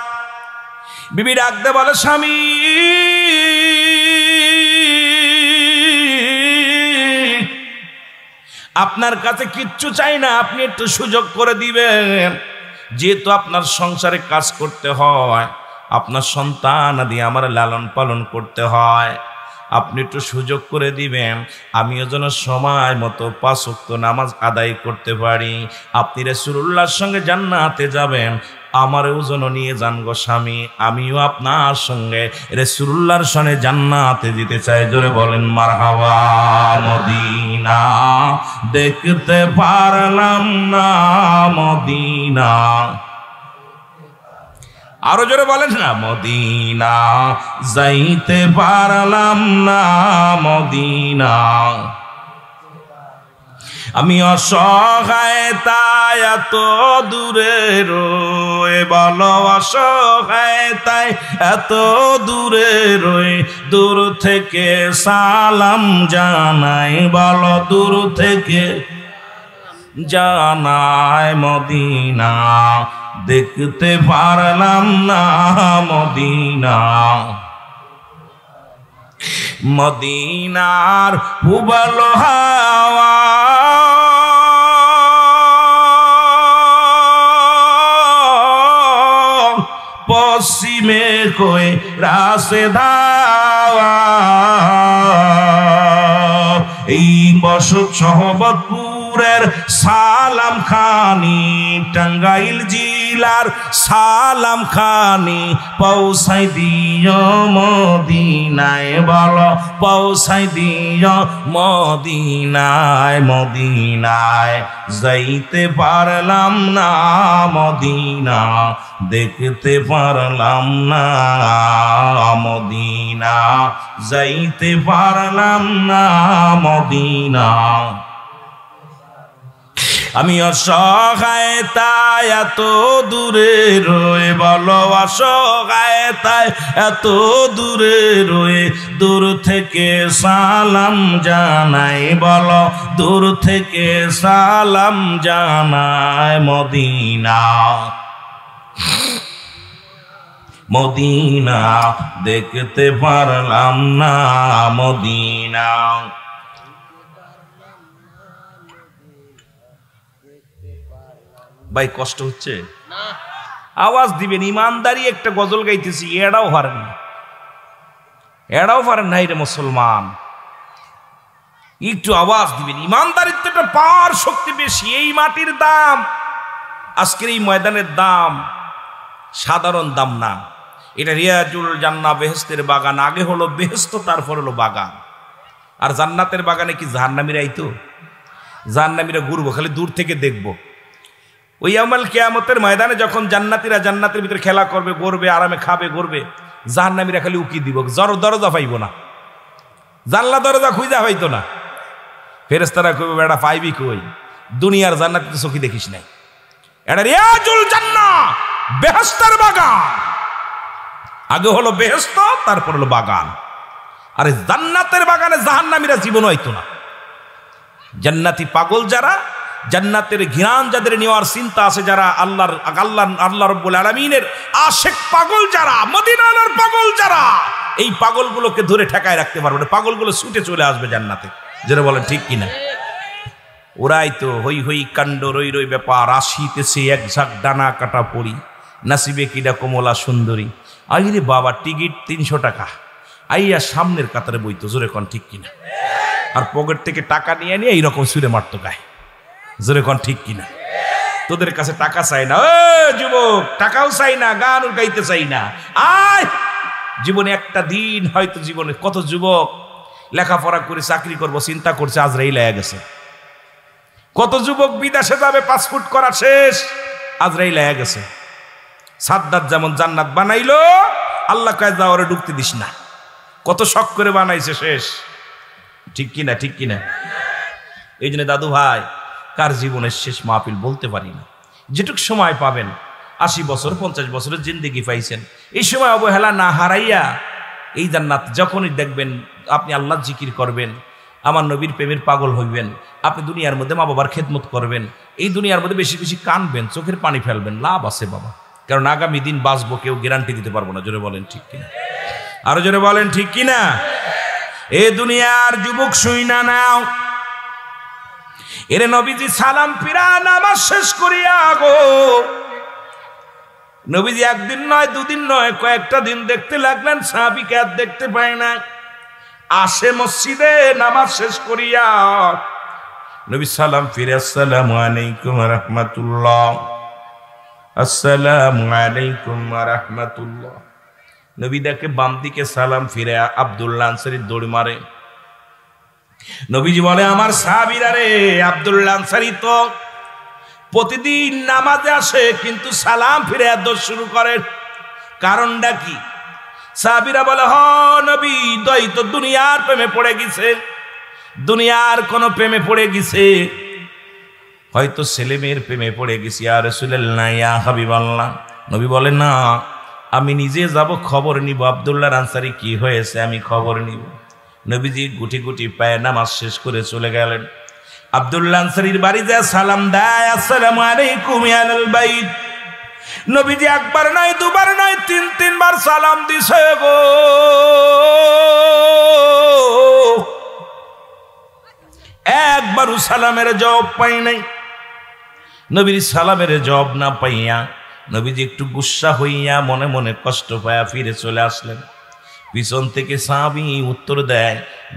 বিবি ডাকতে বলে স্বামী আপনার কাছে কিচ্ছু চাই না, আপনি একটু সুযোগ করে দিবেন, যেহেতু আপনার সংসারে কাজ করতে হয়, আপনার সন্তান আদি আমার লালন পালন করতে হয়, আপনি একটু সুযোগ করে দিবেন, আমিও যেন সময় মতো 5 ওয়াক্ত নামাজ আদায় করতে পারি। আপনি রাসূলুল্লাহর সঙ্গে জান্নাতে যাবেন, আমারও যেন নিয়ে যান গো স্বামী, আমিও আপনার সঙ্গে রাসূলুল্লাহর সঙ্গে জান্নাতে যেতে চাই। জোরে বলেন মারহাবা। মদিনা দেখতে পারলাম না মদিনা, আরো জোরে বলেন না, মদিনা যাইতে পারলাম না মদিনা। আমি অসহায় তাই এত দূরে রয়ে, বলো অসহায় তাই এত দূরে রয়ে, দূর থেকে সালাম জানাই, বলো দূর থেকে জানাই মদিনা দেখতে পারলাম না মদিনা। মদিনার উবাল হাওয়া পশ্চিমে কই রাসে ধাওয়া, এই বসত সহবতপুরের সালাম খানি, টাঙ্গাইল জিলার সালাম খানি পৌঁছাই দিও মদিনায়, বলো পৌঁছাই দিও মদিনায়। মদিনায় যাইতে পারলাম না মদিনা দেখতে পারলাম না মদিনা, যাইতে পারলাম না মদিনা। আমি অসহায় তাই এত দূরে রয়ে, বলো অসহায় তাই এত দূরে রয়ে, দূর থেকে সালাম জানাই, বলো দূর থেকে সালাম জানাই মদিনা। মদিনা দেখতে পারলাম না মদিনা। ভাই কষ্ট হচ্ছে? আওয়াজ দিবেন, ইমানদারি একটা গজল গাইতেছি, এড়াও পারেন না, এড়াও পারেন না রে মুসলমান, একটু আওয়াজ দিবেন। ইমানদারির তো একটা পাওয়ার শক্তি বেশি। এই মাটির দাম, আজকের এই ময়দানের দাম সাধারণ দাম না, এটা রিয়াজুল জান্নাহ বেহেশতের বাগান। আগে হলো বেহেশত, তারপর হলো বাগান। আর জান্নাতের বাগানে কি জাহান্নামীরা আইতো? জাহান্নামীরা ঘুরবো, খালি দূর থেকে দেখবো। ওই ইয়াউমুল কিয়ামতের ময়দানে যখন জান্নাতীরা জান্নাতের ভিতরে খেলা করবে, গড়বে, আরামে খাবে, গড়বে, জাহান্নামীরা খালি উকি দিব, দরজা পাইব না, জানলা দরজা খুঁজা হইতো না। ফেরেশতারা কইবে বেটা পাইবি কই, দুনিয়ার জান্নাতে চোখে দেখিস নাই, এটা রিয়াজুল জান্নাহ বেহেশতের বাগান। আগে হলো বেহেশত, তারপর হলো বাগান। আরে জান্নাতের বাগানে জাহান্নামীরা জীবন হইতো না। জান্নাতি পাগল যারা, জান্নাতের ঘিরান যাদের নেওয়ার চিন্তা আছে, যারা আল্লাহ রাব্বুল আলামিনের আশিক পাগল যারা, মদিনার পাগল যারা, এই পাগলগুলোকে ধরে ঠেকায় রাখতে পারবে না, পাগলগুলো ছুটে চলে আসবে জান্নাতে। যারা বলেন ঠিক কিনা? ওরাই তো হই হই কাণ্ড, রই রই ব্যাপার, আসিতেছে এক ঝাঁক ডানা কাটা পড়ি, নাসিবে কিডা কমলা সুন্দরী। আইরে বাবা, টিকিট 300 টাকা, আইয়া সামনের কাতারে বইতো। জোরে কন ঠিক কিনা? আর পকেট থেকে টাকা নিয়ে নিয়ে এইরকম সুরে মারতো গায়ে। জোরে কন ঠিক কিনা? তোদের কাছে টাকা চাই না, ও যুবক, টাকাও চাই না, গানও গাইতে চাই না, আয় জীবনে একটা দিন হয়তো, জীবনে কত যুবক লেখাপড়া করে চাকরি করব চিন্তা করছে, আজরাইল আয়া গেছে। কত যুবক বিদেশে যাবে, পাসপোর্ট করা শেষ, আজরাইল আয়া গেছে। সাদ্দাত যেমন জান্নাত বানাইলো, আল্লাহ কয় যা ওরে ঢুকতে দিস না, কত শখ করে বানাইছে, শেষ। ঠিক কিনা? ঠিক কিনা? এই জন্য দাদু ভাই, কার জীবনের শেষ মাহফিল বলতে পারি না। যেটুক সময় পাবেন, 80 বছর 50 বছরের জিন্দেগি পাইছেন, এই সময় অবহেলা না হারাইয়া এই জান্নাত যখনই দেখবেন, আপনি আল্লাহ জিকির করবেন, আমার নবীর প্রেমের পাগল হইবেন, আপনি দুনিয়ার মধ্যে মা বাবার খেদমত করবেন, এই দুনিয়ার মধ্যে বেশি বেশি কানবেন, চোখের পানি ফেলবেন, লাভ আছে বাবা। কারণ আগামী দিন বাঁচবো কেউ গ্যারান্টি দিতে পারবো না। জোরে বলেন ঠিক কিনা? আরো জোরে বলেন ঠিক কিনা? এ দুনিয়ার যুবক শুইনা নাও, এরে নবীজি সালাম ফিরা নামাজ শেষ করিয়া গো, নবীজি একদিন নয় দুদিন নয় কয়েকটা দিন দেখতে লাগলেন সাহাবীকে আর দেখতে পায় না। আসে মসজিদে নামাজ শেষ করিয়া, নবী সালাম ফিরে আসসালামু আলাইকুম ওয়া রাহমাতুল্লাহ, আসসালামু আলাইকুম ওয়া রাহমাতুল্লাহ। নবী দেখে বাম দিকে সালাম ফিরে আব্দুল্লাহ আনসারী দৌড় মারে। নবীজি বলে, আমার সাহাবীরা রে, আব্দুল্লাহ আনসারী তো প্রতিদিন নামাজে আসে কিন্তু সালাম ফিরে দৌড় শুরু করে, কারণটা কি? সাহাবীরা বলে, হ নবী, দই তো দুনিয়ার প্রেমে পড়ে গেছে, দুনিয়ার কোন প্রেমে পড়ে গেছে, হয়তো ছেলে মেয়ের প্রেমে পড়ে গেছি। ইয়া রাসূলুল্লাহ, ইয়া হাবিবাল্লাহ। নবী বলেন, না, আমি নিজে যাব, খবর নিব আব্দুল্লাহ আনসারী কি হয়েছে, আমি খবর নিব। নবীজি গুটি গুটি পায়ে নামাজ শেষ করে চলে গেলেন। আব্দুল্লাহ আনসারীর বাড়ি যায় সালাম দেয়, আসসালামু আলাইকুম ইয়া আহলাল বাইত। নবীজি একবার নয় দুবার নয় তিনবার সালাম দিছে গো। একবারও সালামের জবাব পাই নাই। নবীর সালামের জবাব না পাইয়া নবীজি একটু গুসা হইয়া মনে মনে কষ্ট পায়া ফিরে চলে আসলেন। পিছন থেকে সাহাবী উত্তর দেয়,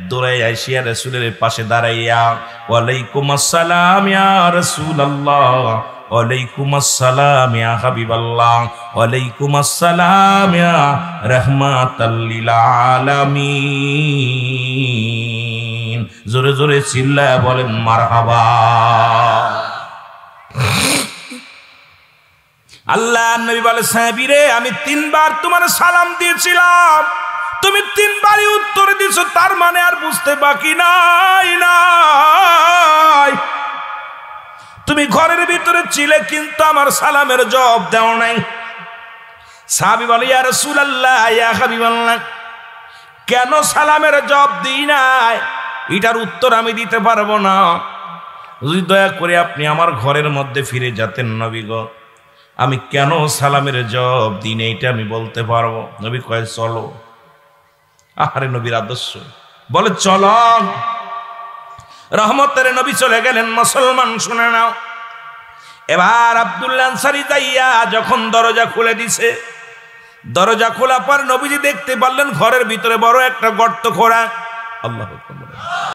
দৌড়াই আইসিয়া রাসূলের পাশে দাঁড়াইয়া, ওয়ালাইকুম আসসালাম ইয়া রাসূলুল্লাহ, ওয়ালাইকুম আসসালাম ইয়া হাবিবাল্লাহ, ওয়ালাইকুম আসসালাম ইয়া রাহমাতাল লিল আলামিন। জোরে জোরে চিল্লায়া বলেন মারহাবা। আল্লাহ নবী বলে, সাহাবীরে, আমি তিনবার তোমার সালাম দিয়েছিলাম, তুমি তিনবারই উত্তর দিছো, তার মানে আর বুঝতে বাকি নাই। তুমি ঘরের ভিতরে ছিলে কিন্তু আমার সালামের জবাব দাও নাই। সাহাবী বলে, ইয়া রাসূলুল্লাহ, ইয়া হাবিবাল্লাহ, কেন সালামের জবাব দিই নাই এটার উত্তর আমি দিতে পারবো না। যদি দয়া করে আপনি আমার ঘরের মধ্যে ফিরে যেতেন নবী গো, আমি কেন সালামের জবাব দিই না এটা আমি বলতে পারবো। নবী কয়, চলো। আরে নবীর আদর্শ, বলে চলো। রহমতের নবী চলে গেলেন। মুসলমান শুনে নাও, এবার আব্দুল্লাহ আনসারী যাইয়া যখন দরজা খুলে দিছে, দরজা খোলা পর নবীজি দেখতে পারলেন ঘরের ভিতরে বড় একটা গর্ত খোঁড়া। আল্লাহু আকবার।